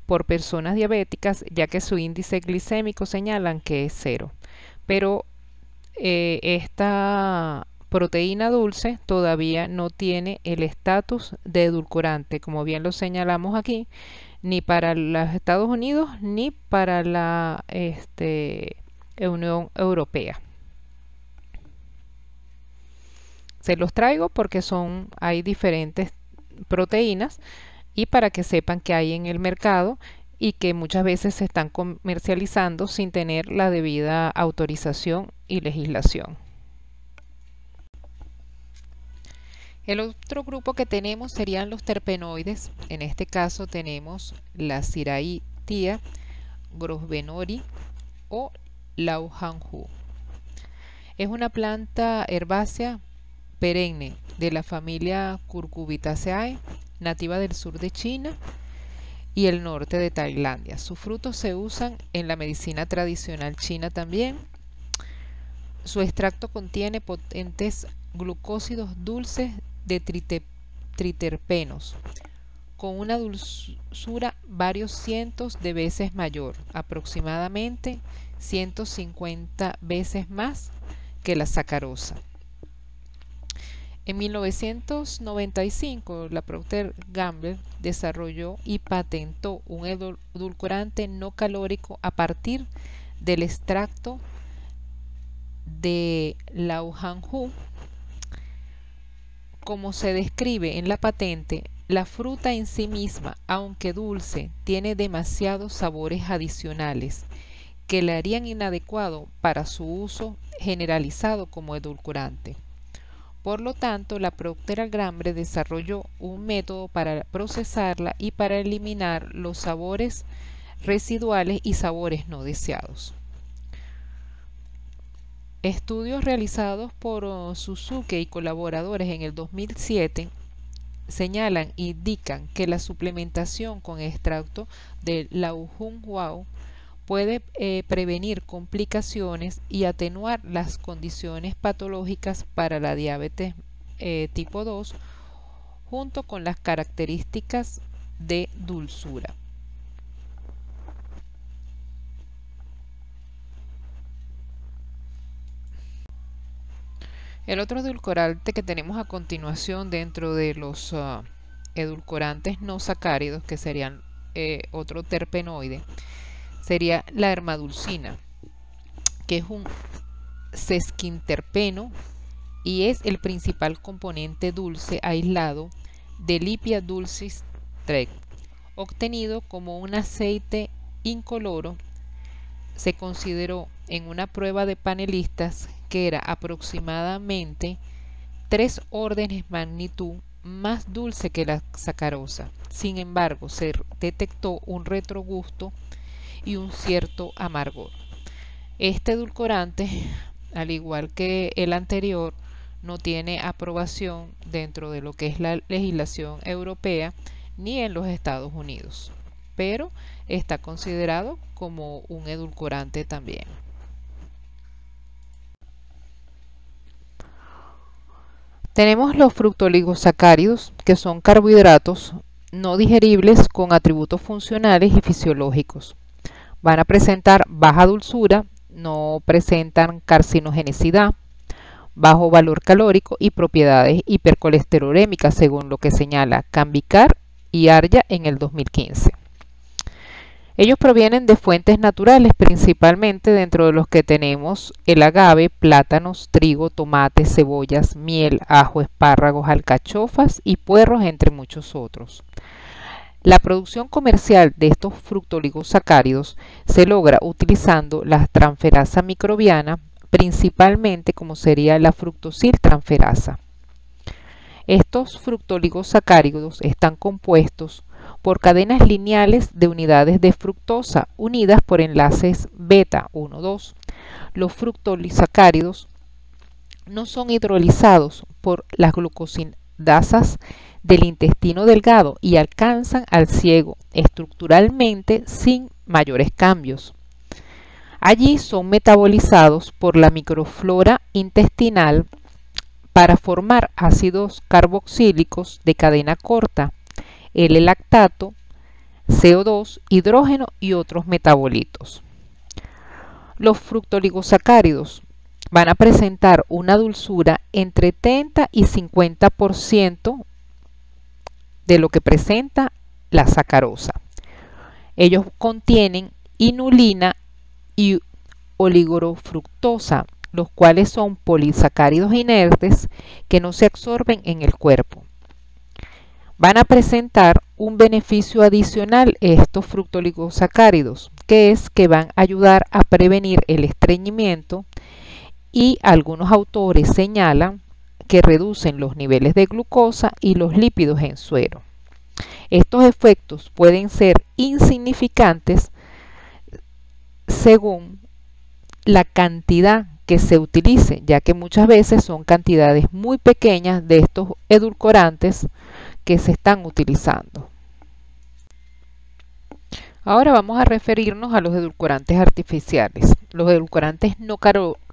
por personas diabéticas, ya que su índice glicémico señalan que es 0. Pero esta proteína dulce todavía no tiene el estatus de edulcorante, como bien lo señalamos aquí, ni para los Estados Unidos ni para la Unión Europea. Se los traigo porque hay diferentes proteínas y para que sepan que hay en el mercado y que muchas veces se están comercializando sin tener la debida autorización y legislación. El otro grupo que tenemos serían los terpenoides. En este caso tenemos la Syrahtia, Grosvenori o Lauhanhu. Es una planta herbácea perenne de la familia Cucurbitaceae, nativa del sur de China y el norte de Tailandia. Sus frutos se usan en la medicina tradicional china también. Su extracto contiene potentes glucósidos dulces de triterpenos, con una dulzura varios cientos de veces mayor, aproximadamente 150 veces más que la sacarosa. En 1995, la Procter & Gamble desarrolló y patentó un edulcorante no calórico a partir del extracto de Lauhanhu. Como se describe en la patente, la fruta en sí misma, aunque dulce, tiene demasiados sabores adicionales que le harían inadecuado para su uso generalizado como edulcorante. Por lo tanto, la Procter & Gamble desarrolló un método para procesarla y para eliminar los sabores residuales y sabores no deseados. Estudios realizados por Suzuki y colaboradores en el 2007 señalan e indican que la suplementación con extracto de Lauhanhu puede prevenir complicaciones y atenuar las condiciones patológicas para la diabetes tipo 2, junto con las características de dulzura. El otro edulcorante que tenemos a continuación dentro de los edulcorantes no sacáridos, que serían otro terpenoide, sería la hermadulcina, que es un sesquiterpeno y es el principal componente dulce aislado de Lipia dulcis trech, obtenido como un aceite incoloro. Se consideró en una prueba de panelistas que era aproximadamente 3 órdenes de magnitud más dulce que la sacarosa. Sin embargo, se detectó un retrogusto y un cierto amargor. Este edulcorante, al igual que el anterior, no tiene aprobación dentro de lo que es la legislación europea ni en los Estados Unidos, pero está considerado como un edulcorante también. Tenemos los fructooligosacáridos, que son carbohidratos no digeribles con atributos funcionales y fisiológicos. Van a presentar baja dulzura, no presentan carcinogenicidad, bajo valor calórico y propiedades hipercolesterolémicas, según lo que señala Cambicar y Arya en el 2015. Ellos provienen de fuentes naturales, principalmente dentro de los que tenemos el agave, plátanos, trigo, tomates, cebollas, miel, ajo, espárragos, alcachofas y puerros, entre muchos otros. La producción comercial de estos fructooligosacáridos se logra utilizando la transferasa microbiana, principalmente como sería la fructosiltransferasa. Estos fructooligosacáridos están compuestos por cadenas lineales de unidades de fructosa unidas por enlaces beta 1,2. Los fructooligosacáridos no son hidrolizados por las glucosidasas del intestino delgado y alcanzan al ciego estructuralmente sin mayores cambios. Allí son metabolizados por la microflora intestinal para formar ácidos carboxílicos de cadena corta, L-lactato, CO2, hidrógeno y otros metabolitos. Los fructooligosacáridos van a presentar una dulzura entre 30 y 50% de lo que presenta la sacarosa. Ellos contienen inulina y oligofructosa, los cuales son polisacáridos inertes que no se absorben en el cuerpo. Van a presentar un beneficio adicional estos fructooligosacáridos, que es que van a ayudar a prevenir el estreñimiento, y algunos autores señalan que reducen los niveles de glucosa y los lípidos en suero. Estos efectos pueden ser insignificantes según la cantidad que se utilice, ya que muchas veces son cantidades muy pequeñas de estos edulcorantes que se están utilizando. Ahora vamos a referirnos a los edulcorantes artificiales. Los edulcorantes no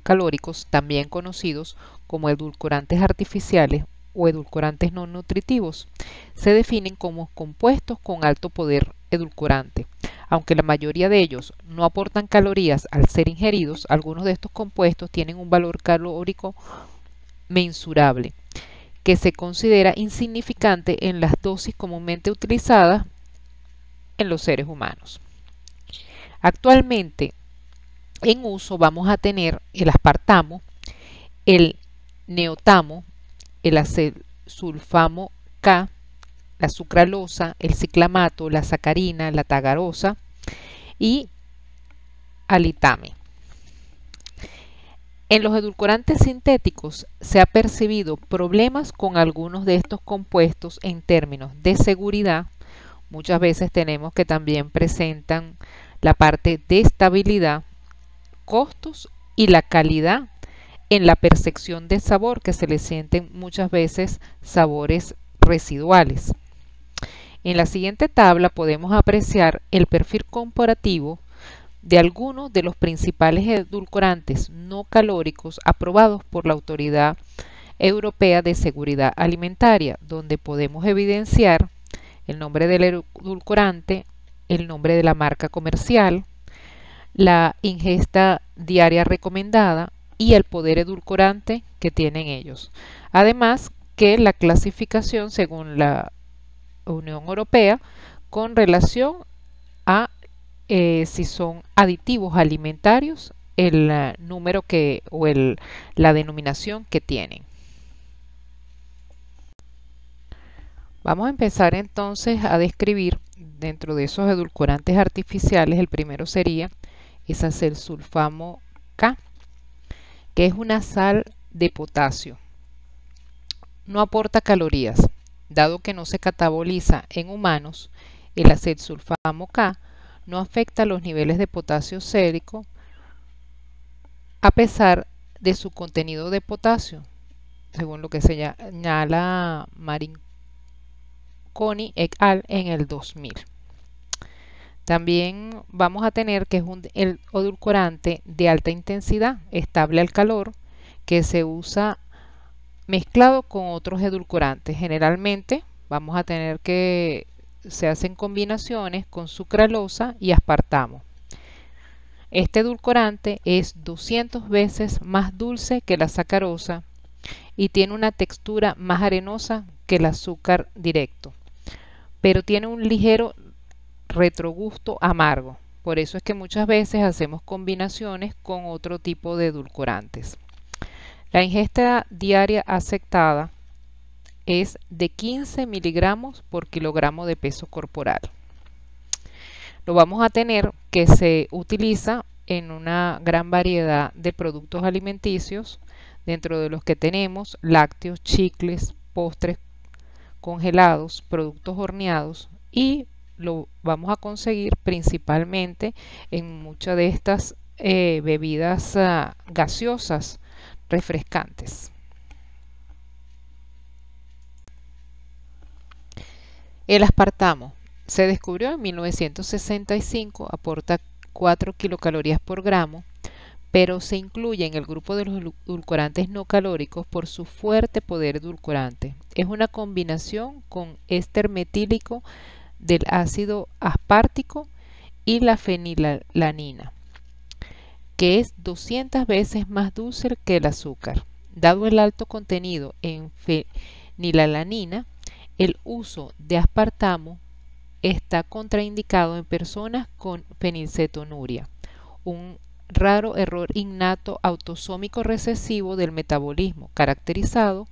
calóricos, también conocidos como edulcorantes artificiales o edulcorantes no nutritivos, se definen como compuestos con alto poder edulcorante. Aunque la mayoría de ellos no aportan calorías al ser ingeridos, algunos de estos compuestos tienen un valor calórico mensurable, que se considera insignificante en las dosis comúnmente utilizadas en los seres humanos. Actualmente en uso vamos a tener el aspartamo, el neotamo, el acesulfamo K, la sucralosa, el ciclamato, la sacarina, la tagarosa y alitame. En los edulcorantes sintéticos se ha percibido problemas con algunos de estos compuestos en términos de seguridad. Muchas veces tenemos que también presentan la parte de estabilidad, costos y la calidad en la percepción de sabor, que se le sienten muchas veces sabores residuales. En la siguiente tabla podemos apreciar el perfil comparativo de algunos de los principales edulcorantes no calóricos aprobados por la Autoridad Europea de Seguridad Alimentaria, donde podemos evidenciar el nombre del edulcorante, el nombre de la marca comercial, la ingesta diaria recomendada y el poder edulcorante que tienen ellos. Además que la clasificación según la Unión Europea con relación a si son aditivos alimentarios, el número que o la denominación que tienen. Vamos a empezar entonces a describir dentro de esos edulcorantes artificiales. El primero sería ese acesulfamo K, que es una sal de potasio. No aporta calorías, dado que no se cataboliza en humanos. El acesulfamo K no afecta los niveles de potasio sérico a pesar de su contenido de potasio, según lo que señala Marinconi et al. En el 2000. También vamos a tener que es el edulcorante de alta intensidad, estable al calor, que se usa mezclado con otros edulcorantes. Generalmente vamos a tener que se hacen combinaciones con sucralosa y aspartamo. Este edulcorante es 200 veces más dulce que la sacarosa y tiene una textura más arenosa que el azúcar directo, pero tiene un ligero retrogusto amargo. Por eso es que muchas veces hacemos combinaciones con otro tipo de edulcorantes. La ingesta diaria aceptada es de 15 miligramos por kilogramo de peso corporal. Lo vamos a tener que se utiliza en una gran variedad de productos alimenticios, dentro de los que tenemos lácteos, chicles, postres congelados, productos horneados, y lo vamos a conseguir principalmente en muchas de estas bebidas gaseosas refrescantes. El aspartamo se descubrió en 1965, aporta 4 kilocalorías por gramo, pero se incluye en el grupo de los edulcorantes no calóricos por su fuerte poder edulcorante. Es una combinación con éster metílico del ácido aspartico y la fenilalanina, que es 200 veces más dulce que el azúcar. Dado el alto contenido en fenilalanina, el uso de aspartamo está contraindicado en personas con fenilcetonuria, un raro error innato autosómico recesivo del metabolismo caracterizado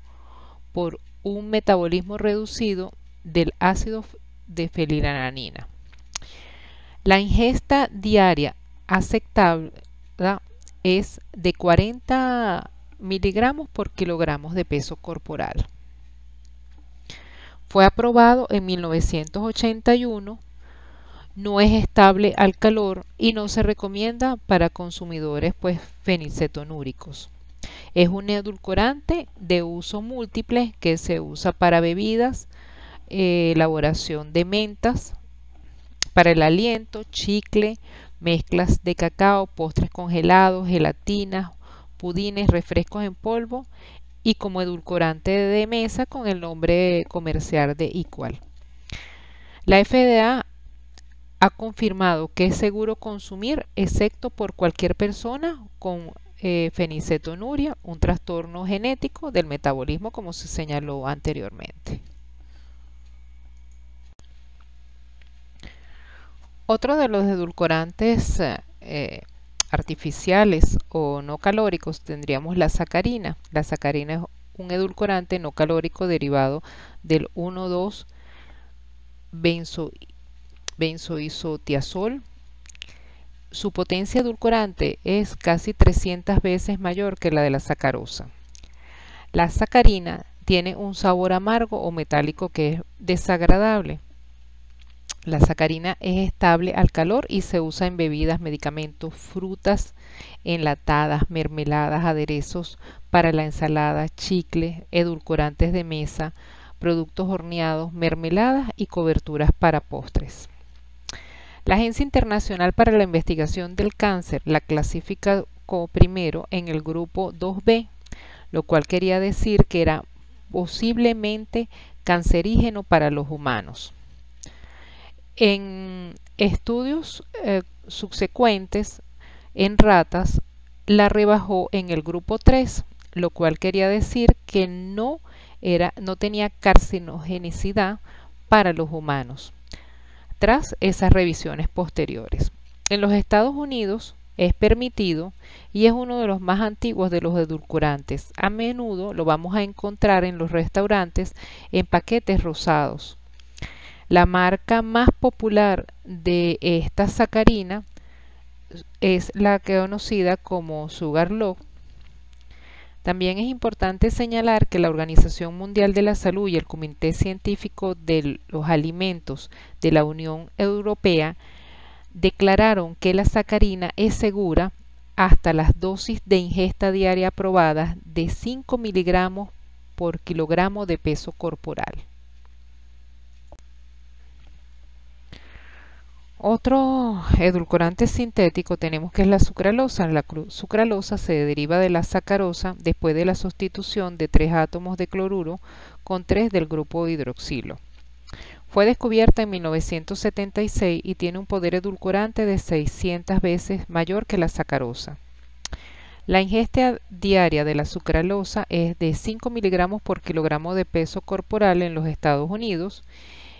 por un metabolismo reducido del ácido de fenilalanina. La ingesta diaria aceptable es de 40 miligramos por kilogramos de peso corporal. Fue aprobado en 1981, no es estable al calor y no se recomienda para consumidores fenilcetonúricos. Es un edulcorante de uso múltiple que se usa para bebidas, elaboración de mentas, para el aliento, chicle, mezclas de cacao, postres congelados, gelatinas, pudines, refrescos en polvo, y como edulcorante de mesa con el nombre comercial de Equal. La FDA ha confirmado que es seguro consumir, excepto por cualquier persona con fenilcetonuria, un trastorno genético del metabolismo, como se señaló anteriormente. Otro de los edulcorantes artificiales o no calóricos tendríamos la sacarina. La sacarina es un edulcorante no calórico derivado del 1,2-benzoisotiazol. Su potencia edulcorante es casi 300 veces mayor que la de la sacarosa. La sacarina tiene un sabor amargo o metálico que es desagradable. La sacarina es estable al calor y se usa en bebidas, medicamentos, frutas enlatadas, mermeladas, aderezos para la ensalada, chicles, edulcorantes de mesa, productos horneados, mermeladas y coberturas para postres. La Agencia Internacional para la Investigación del Cáncer la clasificó primero en el grupo 2B, lo cual quería decir que era posiblemente cancerígeno para los humanos. En estudios subsecuentes en ratas la rebajó en el grupo 3, lo cual quería decir que no tenía carcinogenicidad para los humanos, tras esas revisiones posteriores. En los Estados Unidos es permitido y es uno de los más antiguos de los edulcorantes. A menudo lo vamos a encontrar en los restaurantes en paquetes rosados. La marca más popular de esta sacarina es la conocida como Sugarloaf. También es importante señalar que la Organización Mundial de la Salud y el Comité Científico de los Alimentos de la Unión Europea declararon que la sacarina es segura hasta las dosis de ingesta diaria aprobadas de 5 miligramos por kilogramo de peso corporal. Otro edulcorante sintético tenemos que es la sucralosa. La sucralosa se deriva de la sacarosa después de la sustitución de 3 átomos de cloruro con 3 del grupo hidroxilo. Fue descubierta en 1976 y tiene un poder edulcorante de 600 veces mayor que la sacarosa. La ingesta diaria de la sucralosa es de 5 miligramos por kilogramo de peso corporal en los Estados Unidos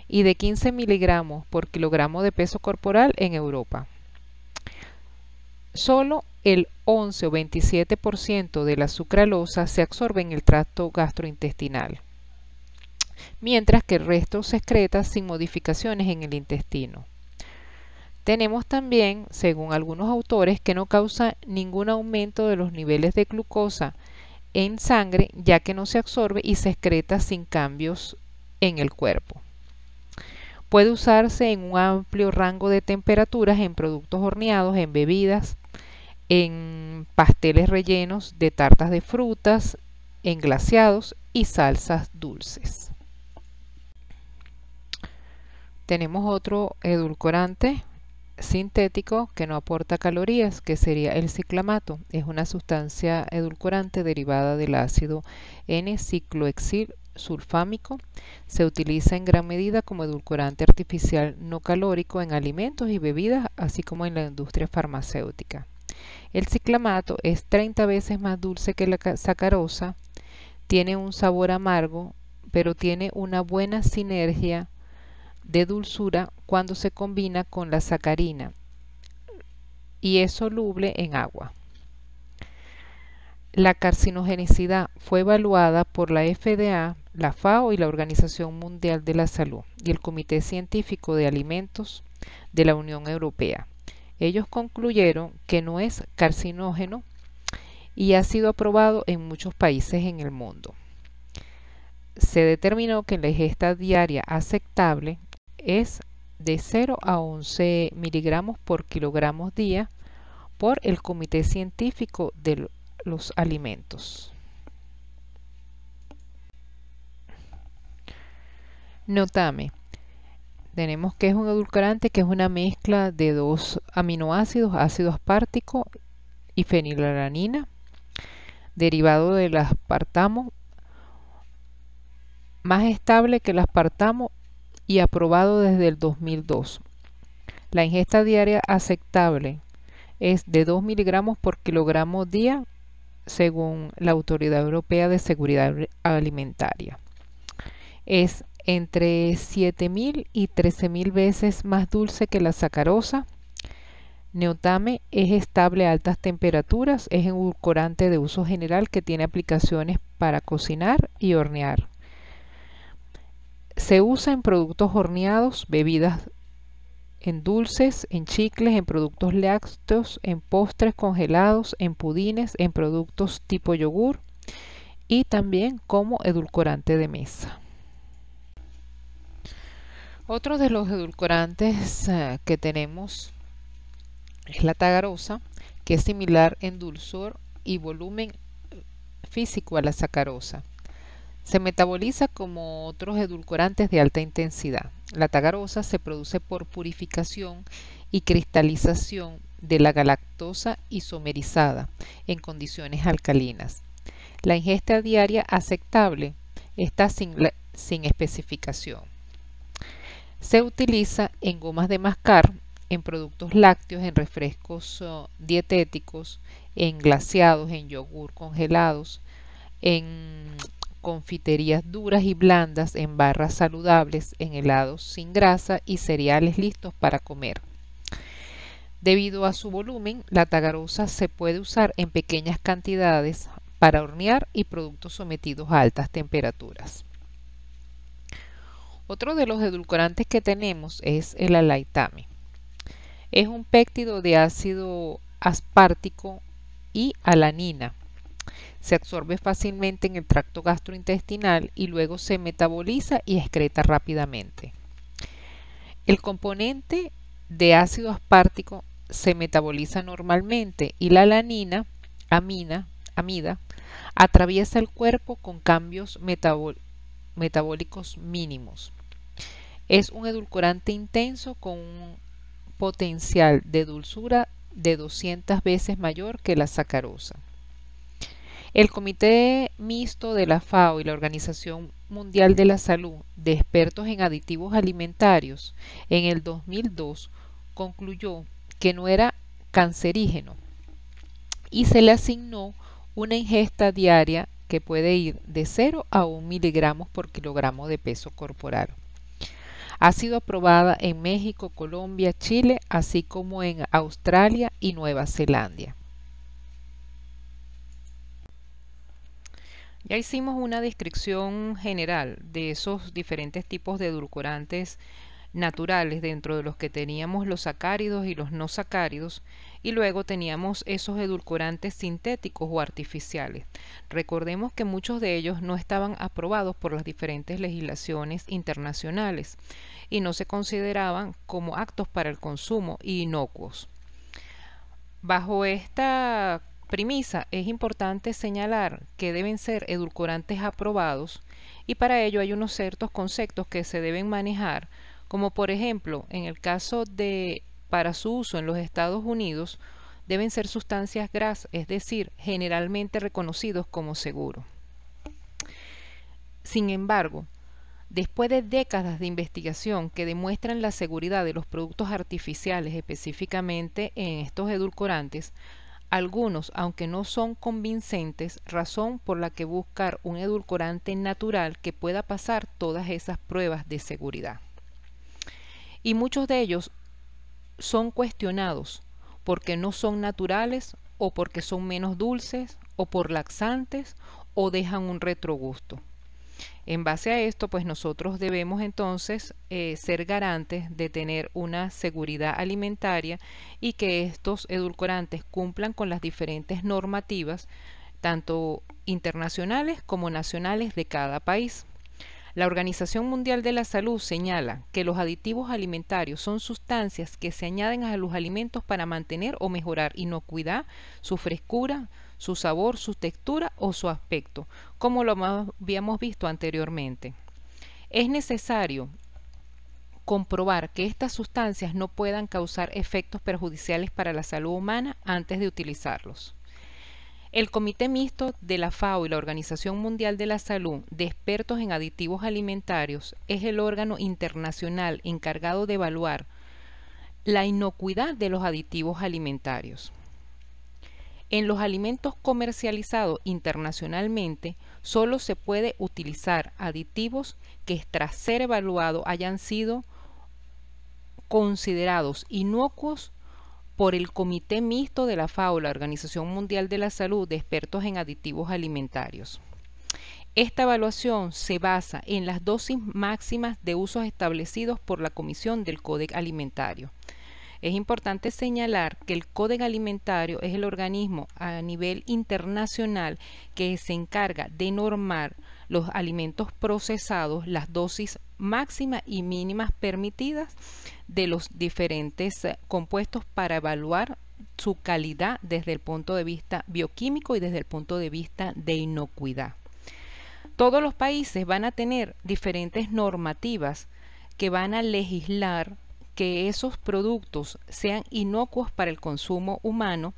y de 15 miligramos por kilogramo de peso corporal en Europa. Solo el 11 o 27% de la sucralosa se absorbe en el tracto gastrointestinal, mientras que el resto se excreta sin modificaciones en el intestino. Tenemos también, según algunos autores, que no causa ningún aumento de los niveles de glucosa en sangre, ya que no se absorbe y se excreta sin cambios en el cuerpo. Puede usarse en un amplio rango de temperaturas en productos horneados, en bebidas, en pasteles rellenos de tartas de frutas, en glaseados y salsas dulces. Tenemos otro edulcorante sintético que no aporta calorías, que sería el ciclamato. Es una sustancia edulcorante derivada del ácido N-ciclohexil sulfámico. Se utiliza en gran medida como edulcorante artificial no calórico en alimentos y bebidas, así como en la industria farmacéutica. El ciclamato es 30 veces más dulce que la sacarosa, tiene un sabor amargo, pero tiene una buena sinergia de dulzura cuando se combina con la sacarina y es soluble en agua. La carcinogenicidad fue evaluada por la FDA, la FAO y la Organización Mundial de la Salud y el Comité Científico de Alimentos de la Unión Europea. Ellos concluyeron que no es carcinógeno y ha sido aprobado en muchos países en el mundo. Se determinó que la ingesta diaria aceptable es de 0 a 11 miligramos por kilogramos día por el Comité Científico de los Alimentos. Neotame. Tenemos que es un edulcorante que es una mezcla de dos aminoácidos, ácido aspartico y fenilalanina, derivado del aspartamo, más estable que el aspartamo y aprobado desde el 2002. La ingesta diaria aceptable es de 2 miligramos por kilogramo día según la Autoridad Europea de Seguridad Alimentaria. Es entre 7.000 y 13.000 veces más dulce que la sacarosa. Neotame es estable a altas temperaturas, es un edulcorante de uso general que tiene aplicaciones para cocinar y hornear. Se usa en productos horneados, bebidas, en dulces, en chicles, en productos lácteos, en postres congelados, en pudines, en productos tipo yogur y también como edulcorante de mesa. Otro de los edulcorantes que tenemos es la tagarosa, que es similar en dulzor y volumen físico a la sacarosa. Se metaboliza como otros edulcorantes de alta intensidad. La tagarosa se produce por purificación y cristalización de la galactosa isomerizada en condiciones alcalinas. La ingesta diaria aceptable está sin especificación. Se utiliza en gomas de mascar, en productos lácteos, en refrescos dietéticos, en glaseados, en yogur congelados, en confiterías duras y blandas, en barras saludables, en helados sin grasa y cereales listos para comer. Debido a su volumen, la tagarosa se puede usar en pequeñas cantidades para hornear y productos sometidos a altas temperaturas. Otro de los edulcorantes que tenemos es el alaitame. Es un péptido de ácido aspartico y alanina. Se absorbe fácilmente en el tracto gastrointestinal y luego se metaboliza y excreta rápidamente. El componente de ácido aspartico se metaboliza normalmente y la alanina, amida, atraviesa el cuerpo con cambios metabólicos mínimos. Es un edulcorante intenso con un potencial de dulzura de 200 veces mayor que la sacarosa. El Comité Mixto de la FAO y la Organización Mundial de la Salud de expertos en aditivos alimentarios en el 2002 concluyó que no era cancerígeno y se le asignó una ingesta diaria que puede ir de 0 a 1 miligramos por kilogramo de peso corporal. Ha sido aprobada en México, Colombia, Chile, así como en Australia y Nueva Zelanda. Ya hicimos una descripción general de esos diferentes tipos de edulcorantes naturales, dentro de los que teníamos los sacáridos y los no sacáridos, y luego teníamos esos edulcorantes sintéticos o artificiales. Recordemos que muchos de ellos no estaban aprobados por las diferentes legislaciones internacionales y no se consideraban como aptos para el consumo y inocuos. Bajo esta premisa es importante señalar que deben ser edulcorantes aprobados, y para ello hay unos ciertos conceptos que se deben manejar, como por ejemplo en el caso de para su uso en los Estados Unidos deben ser sustancias grasas, es decir, generalmente reconocidos como seguros. Sin embargo, después de décadas de investigación que demuestran la seguridad de los productos artificiales, específicamente en estos edulcorantes, algunos, aunque no son convincentes, razón por la que buscar un edulcorante natural que pueda pasar todas esas pruebas de seguridad. Y muchos de ellos son cuestionados porque no son naturales o porque son menos dulces o por laxantes o dejan un retrogusto. En base a esto, pues nosotros debemos entonces ser garantes de tener una seguridad alimentaria y que estos edulcorantes cumplan con las diferentes normativas, tanto internacionales como nacionales de cada país. La Organización Mundial de la Salud señala que los aditivos alimentarios son sustancias que se añaden a los alimentos para mantener o mejorar inocuidad, su frescura, su sabor, su textura o su aspecto, como lo habíamos visto anteriormente. Es necesario comprobar que estas sustancias no puedan causar efectos perjudiciales para la salud humana antes de utilizarlos. El Comité Mixto de la FAO y la Organización Mundial de la Salud de expertos en aditivos alimentarios es el órgano internacional encargado de evaluar la inocuidad de los aditivos alimentarios. En los alimentos comercializados internacionalmente, solo se puede utilizar aditivos que tras ser evaluados hayan sido considerados inocuos por el Comité Mixto de la FAO, la Organización Mundial de la Salud, de expertos en aditivos alimentarios. Esta evaluación se basa en las dosis máximas de usos establecidos por la Comisión del Códex Alimentario. Es importante señalar que el Códex Alimentario es el organismo a nivel internacional que se encarga de normar los alimentos procesados, las dosis máximas y mínimas permitidas de los diferentes compuestos para evaluar su calidad desde el punto de vista bioquímico y desde el punto de vista de inocuidad. Todos los países van a tener diferentes normativas que van a legislar que esos productos sean inocuos para el consumo humano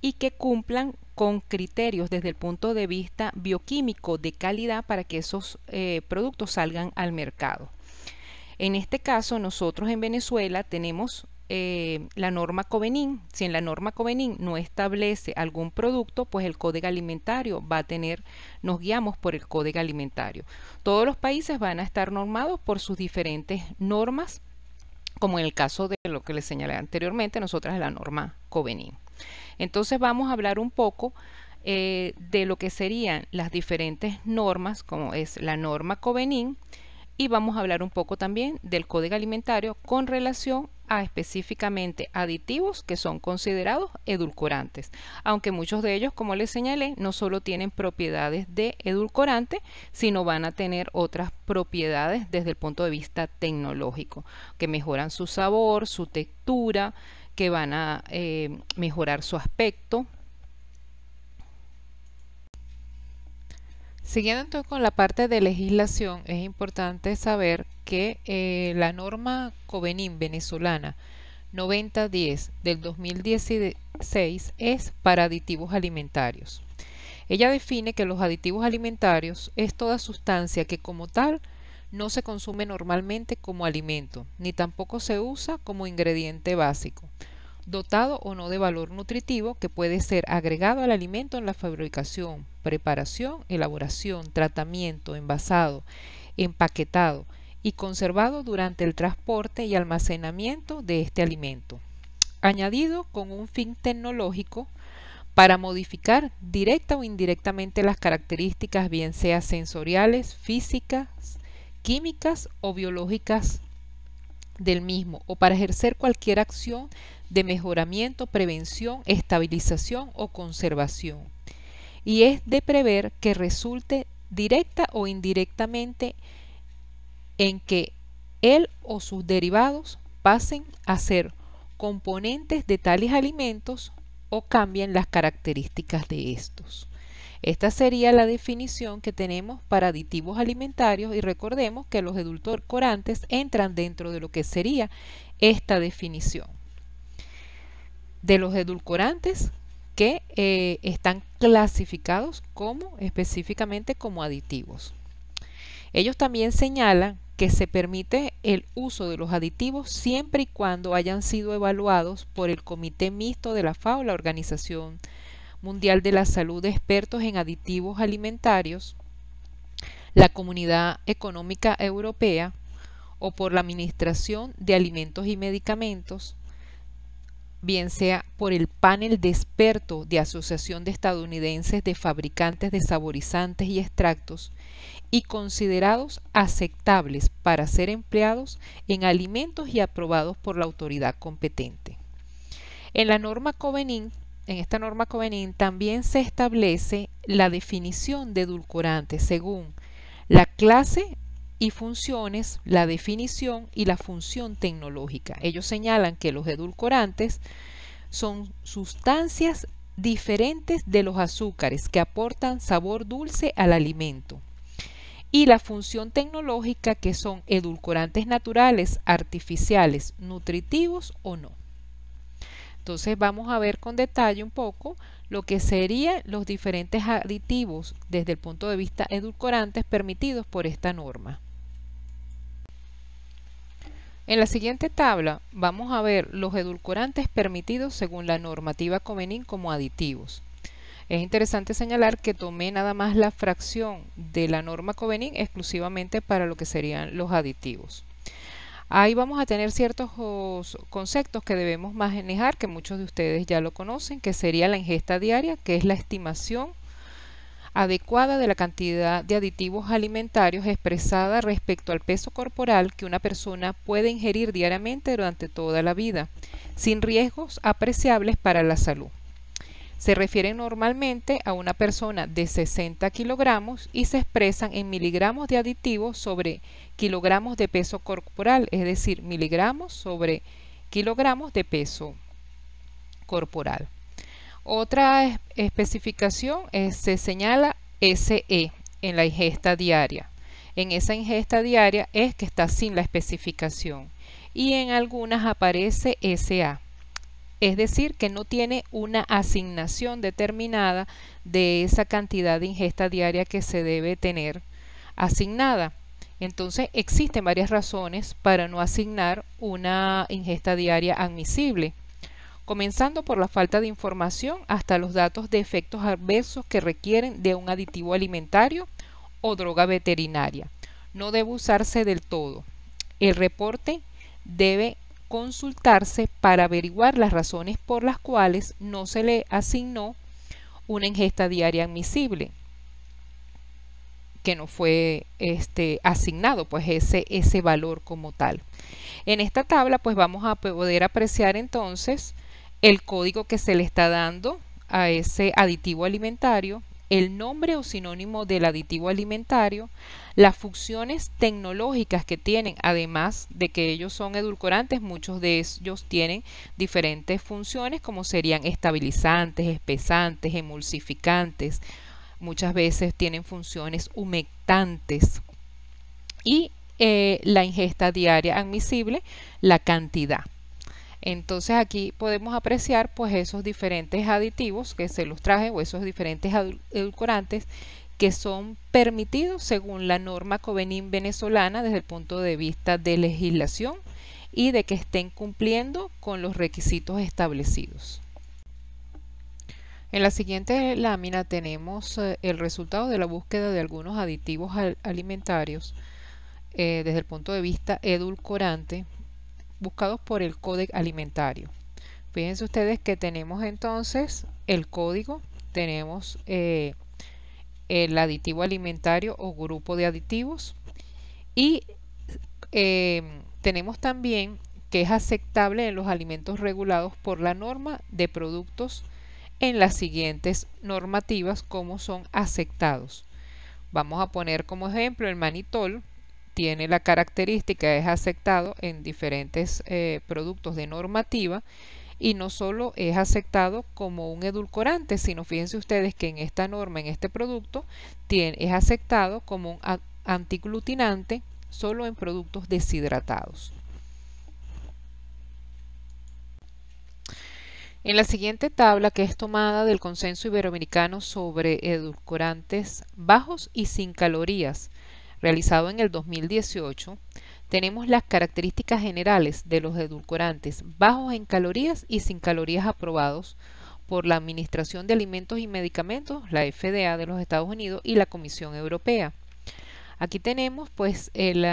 y que cumplan con criterios desde el punto de vista bioquímico de calidad para que esos productos salgan al mercado. En este caso, nosotros en Venezuela tenemos la norma Covenin. Si en la norma Covenin no establece algún producto, pues el Código Alimentario va a tener, nos guiamos por el Código Alimentario. Todos los países van a estar normados por sus diferentes normas, como en el caso de lo que les señalé anteriormente, nosotras es la norma Covenin. Entonces vamos a hablar un poco de lo que serían las diferentes normas, como es la norma Covenin, y vamos a hablar un poco también del Código Alimentario con relación a específicamente aditivos que son considerados edulcorantes, aunque muchos de ellos, como les señalé, no solo tienen propiedades de edulcorante, sino van a tener otras propiedades desde el punto de vista tecnológico, que mejoran su sabor, su textura, que van a mejorar su aspecto. Siguiendo entonces con la parte de legislación, es importante saber que la norma Covenin venezolana 9010 del 2016 es para aditivos alimentarios. Ella define que los aditivos alimentarios es toda sustancia que como tal no se consume normalmente como alimento, ni tampoco se usa como ingrediente básico, dotado o no de valor nutritivo, que puede ser agregado al alimento en la fabricación, preparación, elaboración, tratamiento, envasado, empaquetado y conservado durante el transporte y almacenamiento de este alimento, añadido con un fin tecnológico para modificar directa o indirectamente las características, bien sea sensoriales, físicas, químicas o biológicas del mismo o para ejercer cualquier acción de mejoramiento, prevención, estabilización o conservación. Y es de prever que resulte directa o indirectamente en que él o sus derivados pasen a ser componentes de tales alimentos o cambien las características de estos. Esta sería la definición que tenemos para aditivos alimentarios y recordemos que los edulcorantes entran dentro de lo que sería esta definición de los edulcorantes que están clasificados específicamente como aditivos. Ellos también señalan que se permite el uso de los aditivos siempre y cuando hayan sido evaluados por el Comité Mixto de la FAO, la Organización Mundial de la Salud de expertos en aditivos alimentarios, la Comunidad Económica Europea o por la Administración de Alimentos y Medicamentos, bien sea por el panel de expertos de Asociación de Estadounidenses de Fabricantes de Saborizantes y Extractos y considerados aceptables para ser empleados en alimentos y aprobados por la autoridad competente. En la norma Covenin, en esta norma Covenin también se establece la definición de edulcorantes según la clase y funciones, la definición y la función tecnológica. Ellos señalan que los edulcorantes son sustancias diferentes de los azúcares que aportan sabor dulce al alimento. Y la función tecnológica, que son edulcorantes naturales, artificiales, nutritivos o no. Entonces vamos a ver con detalle un poco lo que serían los diferentes aditivos desde el punto de vista edulcorantes permitidos por esta norma. En la siguiente tabla vamos a ver los edulcorantes permitidos según la normativa Covenin como aditivos. Es interesante señalar que tomé nada más la fracción de la norma Covenin exclusivamente para lo que serían los aditivos. Ahí vamos a tener ciertos conceptos que debemos manejar, que muchos de ustedes ya lo conocen, que sería la ingesta diaria, que es la estimación adecuada de la cantidad de aditivos alimentarios expresada respecto al peso corporal que una persona puede ingerir diariamente durante toda la vida, sin riesgos apreciables para la salud. Se refieren normalmente a una persona de 60 kilogramos y se expresan en miligramos de aditivos sobre kilogramos de peso corporal, es decir, miligramos sobre kilogramos de peso corporal. Otra especificación se señala SE en la ingesta diaria. En esa ingesta diaria es que está sin la especificación y en algunas aparece SA. Es decir, que no tiene una asignación determinada de esa cantidad de ingesta diaria que se debe tener asignada. Entonces existen varias razones para no asignar una ingesta diaria admisible, comenzando por la falta de información hasta los datos de efectos adversos que requieren de un aditivo alimentario o droga veterinaria. No debe usarse del todo. El reporte debe consultarse para averiguar las razones por las cuales no se le asignó una ingesta diaria admisible, que no fue asignado pues ese valor como tal. En esta tabla pues vamos a poder apreciar entonces el código que se le está dando a ese aditivo alimentario, el nombre o sinónimo del aditivo alimentario, las funciones tecnológicas que tienen, además de que ellos son edulcorantes, muchos de ellos tienen diferentes funciones como serían estabilizantes, espesantes, emulsificantes, muchas veces tienen funciones humectantes y la ingesta diaria admisible, la cantidad. Entonces aquí podemos apreciar pues esos diferentes aditivos que se los traje o esos diferentes edulcorantes que son permitidos según la norma Covenin venezolana desde el punto de vista de legislación y de que estén cumpliendo con los requisitos establecidos. En la siguiente lámina tenemos el resultado de la búsqueda de algunos aditivos alimentarios desde el punto de vista edulcorante buscados por el Códex Alimentario. Fíjense ustedes que tenemos entonces el código, tenemos el aditivo alimentario o grupo de aditivos y Tenemos también que es aceptable en los alimentos regulados por la norma de productos en las siguientes normativas como son aceptados. Vamos a poner como ejemplo el manitol, tiene la característica, es aceptado en diferentes productos de normativa y no solo es aceptado como un edulcorante, sino fíjense ustedes que en esta norma, en este producto, es aceptado como un antiglutinante solo en productos deshidratados. En la siguiente tabla, que es tomada del Consenso Iberoamericano sobre Edulcorantes Bajos y Sin Calorías, realizado en el 2018, tenemos las características generales de los edulcorantes bajos en calorías y sin calorías aprobados por la Administración de Alimentos y Medicamentos, la FDA de los Estados Unidos y la Comisión Europea. Aquí tenemos pues el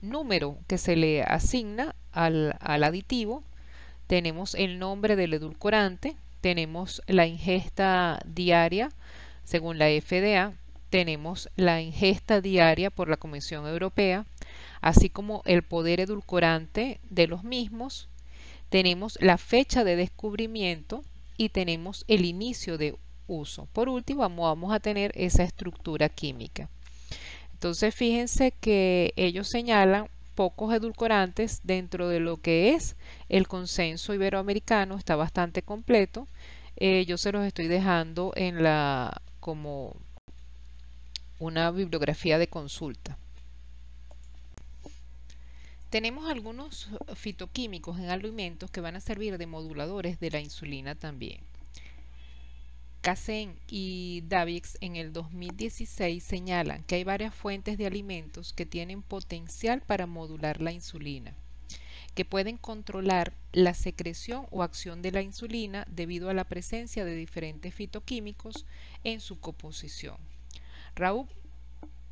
número que se le asigna al aditivo. Tenemos el nombre del edulcorante, tenemos la ingesta diaria según la FDA, tenemos la ingesta diaria por la Comisión Europea, así como el poder edulcorante de los mismos, tenemos la fecha de descubrimiento y tenemos el inicio de uso. Por último, vamos a tener esa estructura química. Entonces, fíjense que ellos señalan pocos edulcorantes dentro de lo que es el consenso iberoamericano, está bastante completo. Yo se los estoy dejando en como una bibliografía de consulta. Tenemos algunos fitoquímicos en alimentos que van a servir de moduladores de la insulina también. Casen y Davix en el 2016 señalan que hay varias fuentes de alimentos que tienen potencial para modular la insulina, que pueden controlar la secreción o acción de la insulina debido a la presencia de diferentes fitoquímicos en su composición. Raúl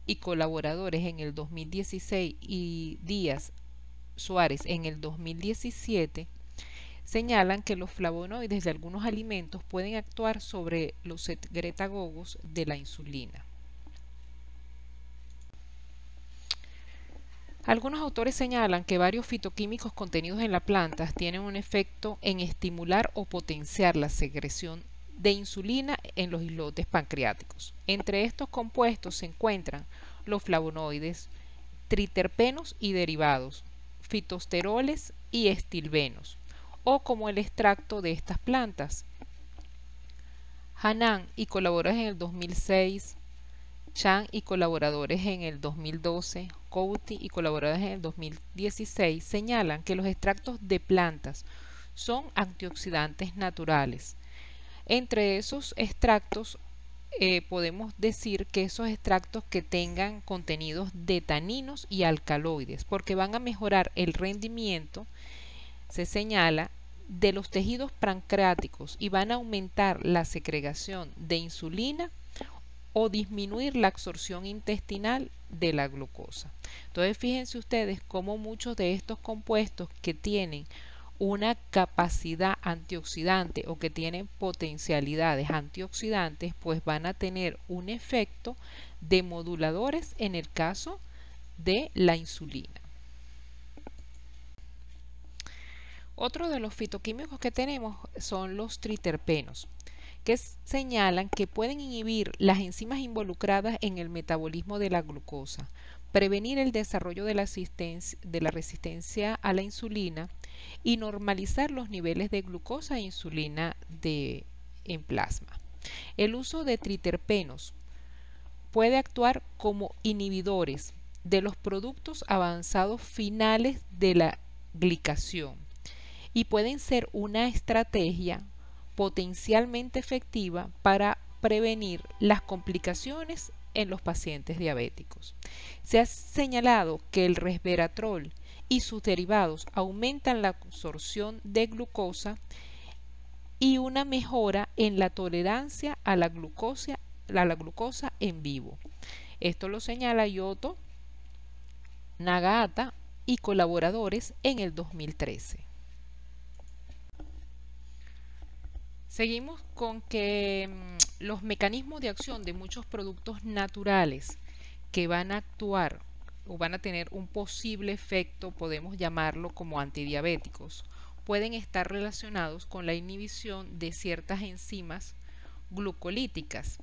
y colaboradores en el 2016 y Díaz Suárez en el 2017 señalan que los flavonoides de algunos alimentos pueden actuar sobre los secretagogos de la insulina. Algunos autores señalan que varios fitoquímicos contenidos en las plantas tienen un efecto en estimular o potenciar la secreción de insulina en los islotes pancreáticos. Entre estos compuestos se encuentran los flavonoides, triterpenos y derivados, fitosteroles y estilbenos, o como el extracto de estas plantas. Hanan y colaboradores en el 2006, Chan y colaboradores en el 2012, Couty y colaboradores en el 2016 señalan que los extractos de plantas son antioxidantes naturales. Entre esos extractos podemos decir que esos extractos que tengan contenidos de taninos y alcaloides, porque van a mejorar el rendimiento, se señala, de los tejidos pancreáticos y van a aumentar la segregación de insulina o disminuir la absorción intestinal de la glucosa. Entonces, fíjense ustedes cómo muchos de estos compuestos que tienen una capacidad antioxidante o que tienen potencialidades antioxidantes, pues van a tener un efecto de moduladores en el caso de la insulina. Otro de los fitoquímicos que tenemos son los triterpenos, que señalan que pueden inhibir las enzimas involucradas en el metabolismo de la glucosa, prevenir el desarrollo de la resistencia a la insulina y normalizar los niveles de glucosa e insulina en plasma. El uso de triterpenos puede actuar como inhibidores de los productos avanzados finales de la glicación y pueden ser una estrategia potencialmente efectiva para prevenir las complicaciones en los pacientes diabéticos. Se ha señalado que el resveratrol y sus derivados aumentan la absorción de glucosa y una mejora en la tolerancia a la glucosa en vivo. Esto lo señala Yoto, Nagata y colaboradores en el 2013. Seguimos con que los mecanismos de acción de muchos productos naturales que van a actuar o van a tener un posible efecto, podemos llamarlo como antidiabéticos, pueden estar relacionados con la inhibición de ciertas enzimas glucolíticas,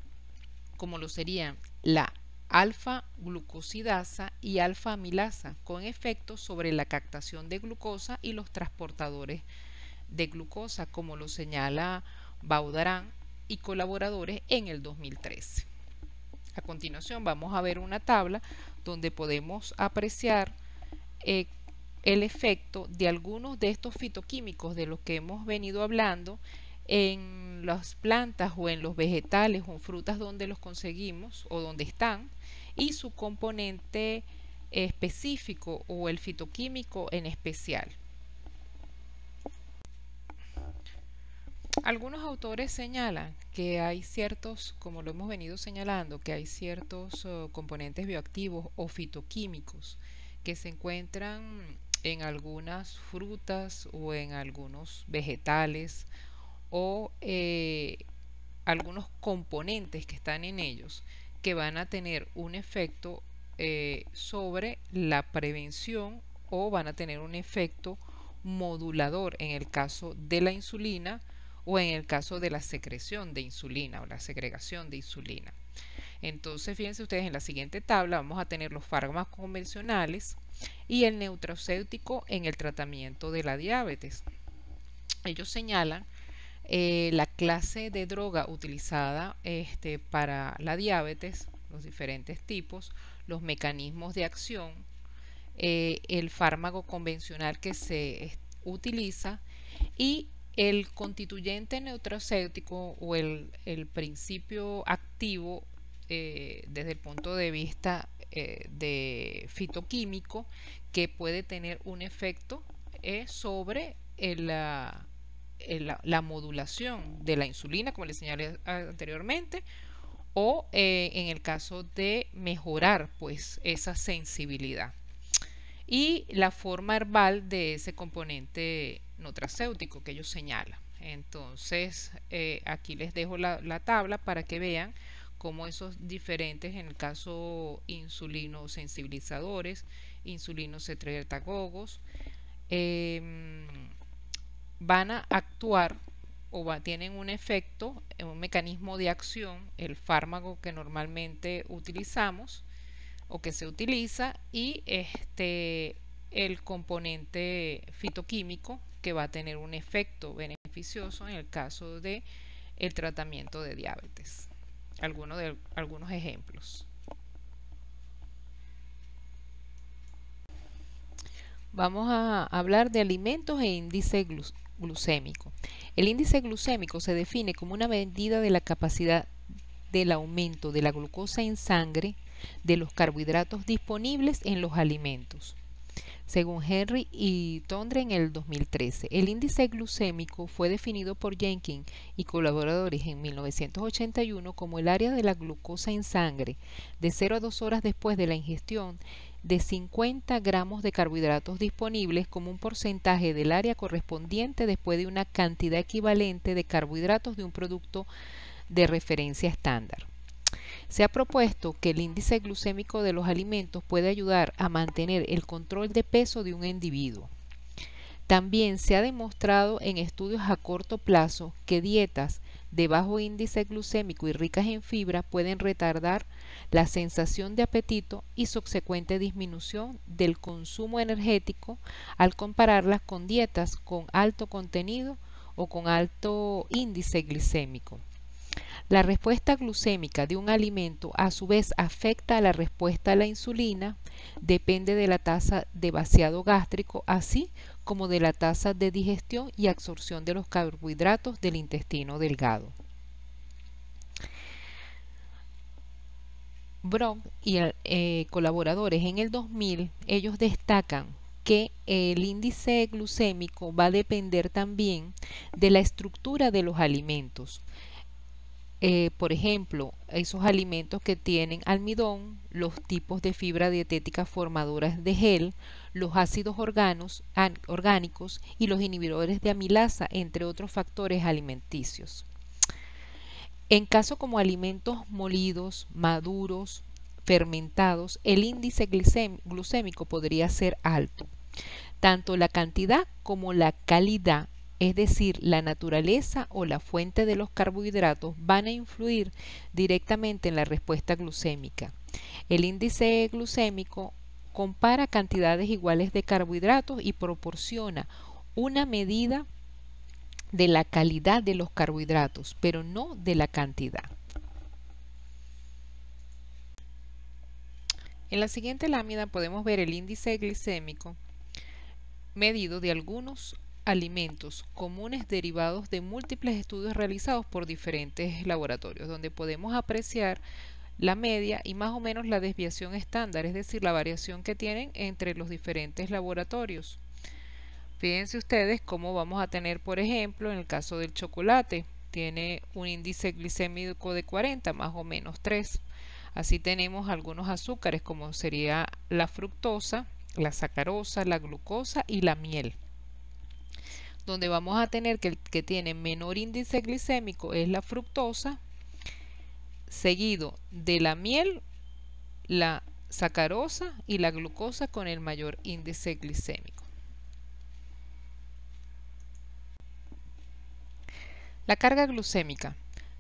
como lo serían la alfa-glucosidasa y alfa-amilasa, con efectos sobre la captación de glucosa y los transportadores de glucosa, como lo señala Baudarán y colaboradores en el 2013. A continuación vamos a ver una tabla donde podemos apreciar el efecto de algunos de estos fitoquímicos de los que hemos venido hablando en las plantas o en los vegetales o en frutas donde los conseguimos o donde están, y su componente específico o el fitoquímico en especial. Algunos autores señalan que hay ciertos, como lo hemos venido señalando, que hay ciertos componentes bioactivos o fitoquímicos que se encuentran en algunas frutas o en algunos vegetales, o algunos componentes que están en ellos que van a tener un efecto sobre la prevención, o van a tener un efecto modulador en el caso de la insulina o en el caso de la secreción de insulina o la segregación de insulina. Entonces, fíjense ustedes, en la siguiente tabla vamos a tener los fármacos convencionales y el nutracéutico en el tratamiento de la diabetes. Ellos señalan la clase de droga utilizada para la diabetes, los diferentes tipos, los mecanismos de acción, el fármaco convencional que se utiliza y el constituyente nutracéutico o el principio activo desde el punto de vista de fitoquímico, que puede tener un efecto sobre la modulación de la insulina, como les señalé anteriormente, o en el caso de mejorar pues esa sensibilidad, y la forma herbal de ese componente nutracéutico que ellos señalan. Entonces aquí les dejo la tabla para que vean cómo esos diferentes, en el caso insulinosensibilizadores, insulinosecretagogos, van a actuar o tienen un efecto, un mecanismo de acción, el fármaco que normalmente utilizamos o que se utiliza, y el componente fitoquímico que va a tener un efecto beneficioso en el caso de el tratamiento de diabetes. Algunos ejemplos. Vamos a hablar de alimentos e índice glucémico. El índice glucémico se define como una medida de la capacidad del aumento de la glucosa en sangre de los carbohidratos disponibles en los alimentos. Según Henry y Tondre en el 2013, el índice glucémico fue definido por Jenkins y colaboradores en 1981 como el área de la glucosa en sangre de 0 a 2 horas después de la ingestión de 50 gramos de carbohidratos disponibles como un porcentaje del área correspondiente después de una cantidad equivalente de carbohidratos de un producto de referencia estándar. Se ha propuesto que el índice glucémico de los alimentos puede ayudar a mantener el control de peso de un individuo. También se ha demostrado en estudios a corto plazo que dietas de bajo índice glucémico y ricas en fibra pueden retardar la sensación de apetito y subsecuente disminución del consumo energético al compararlas con dietas con alto contenido o con alto índice glicémico. La respuesta glucémica de un alimento a su vez afecta a la respuesta a la insulina, depende de la tasa de vaciado gástrico, así como de la tasa de digestión y absorción de los carbohidratos del intestino delgado. Brock y colaboradores en el 2000, ellos destacan que el índice glucémico va a depender también de la estructura de los alimentos. Por ejemplo, esos alimentos que tienen almidón, los tipos de fibra dietética formadoras de gel, los ácidos orgánicos y los inhibidores de amilasa, entre otros factores alimenticios. En caso como alimentos molidos, maduros, fermentados, el índice glucémico podría ser alto. Tanto la cantidad como la calidad, es decir, la naturaleza o la fuente de los carbohidratos, van a influir directamente en la respuesta glucémica. El índice glucémico compara cantidades iguales de carbohidratos y proporciona una medida de la calidad de los carbohidratos, pero no de la cantidad. En la siguiente lámina podemos ver el índice glicémico medido de algunos alimentos comunes derivados de múltiples estudios realizados por diferentes laboratorios, donde podemos apreciar la media y más o menos la desviación estándar, es decir, la variación que tienen entre los diferentes laboratorios. Fíjense ustedes cómo vamos a tener, por ejemplo, en el caso del chocolate, tiene un índice glicémico de 40, más o menos 3. Así tenemos algunos azúcares como sería la fructosa, la sacarosa, la glucosa y la miel. Donde vamos a tener que el que tiene menor índice glicémico es la fructosa, seguido de la miel, la sacarosa y la glucosa con el mayor índice glicémico. La carga glucémica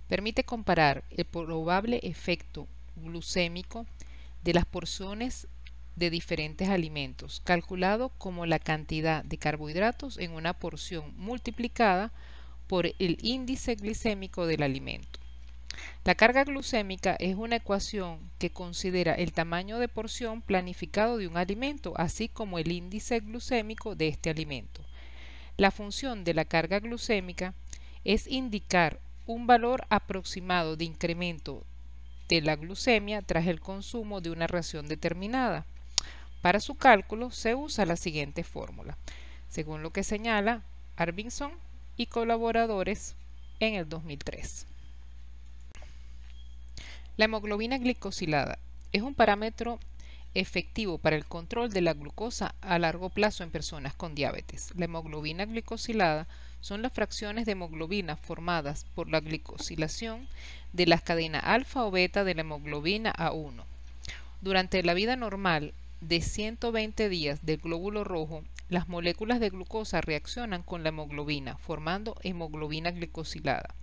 permite comparar el probable efecto glucémico de las porciones de diferentes alimentos, calculado como la cantidad de carbohidratos en una porción multiplicada por el índice glicémico del alimento. La carga glucémica es una ecuación que considera el tamaño de porción planificado de un alimento, así como el índice glucémico de este alimento. La función de la carga glucémica es indicar un valor aproximado de incremento de la glucemia tras el consumo de una ración determinada. Para su cálculo se usa la siguiente fórmula, según lo que señala Arvinson y colaboradores en el 2003. La hemoglobina glicosilada es un parámetro efectivo para el control de la glucosa a largo plazo en personas con diabetes. La hemoglobina glicosilada son las fracciones de hemoglobina formadas por la glicosilación de las cadenas alfa o beta de la hemoglobina A1. Durante la vida normal de 120 días del glóbulo rojo, las moléculas de glucosa reaccionan con la hemoglobina, formando hemoglobina glicosilada.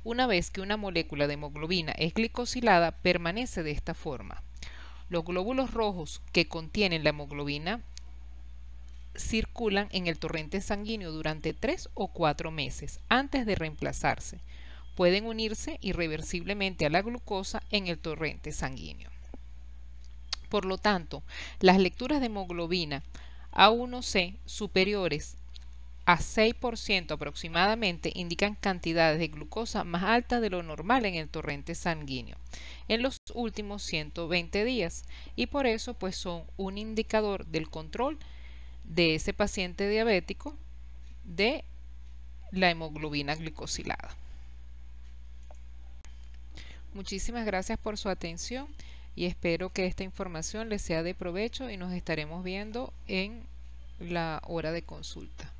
Una vez que una molécula de hemoglobina es glicosilada, permanece de esta forma. Los glóbulos rojos que contienen la hemoglobina circulan en el torrente sanguíneo durante 3 o 4 meses antes de reemplazarse. Pueden unirse irreversiblemente a la glucosa en el torrente sanguíneo. Por lo tanto, las lecturas de hemoglobina A1C superiores a 6% aproximadamente indican cantidades de glucosa más altas de lo normal en el torrente sanguíneo en los últimos 120 días y por eso pues son un indicador del control de ese paciente diabético de la hemoglobina glicosilada. Muchísimas gracias por su atención y espero que esta información les sea de provecho y nos estaremos viendo en la hora de consulta.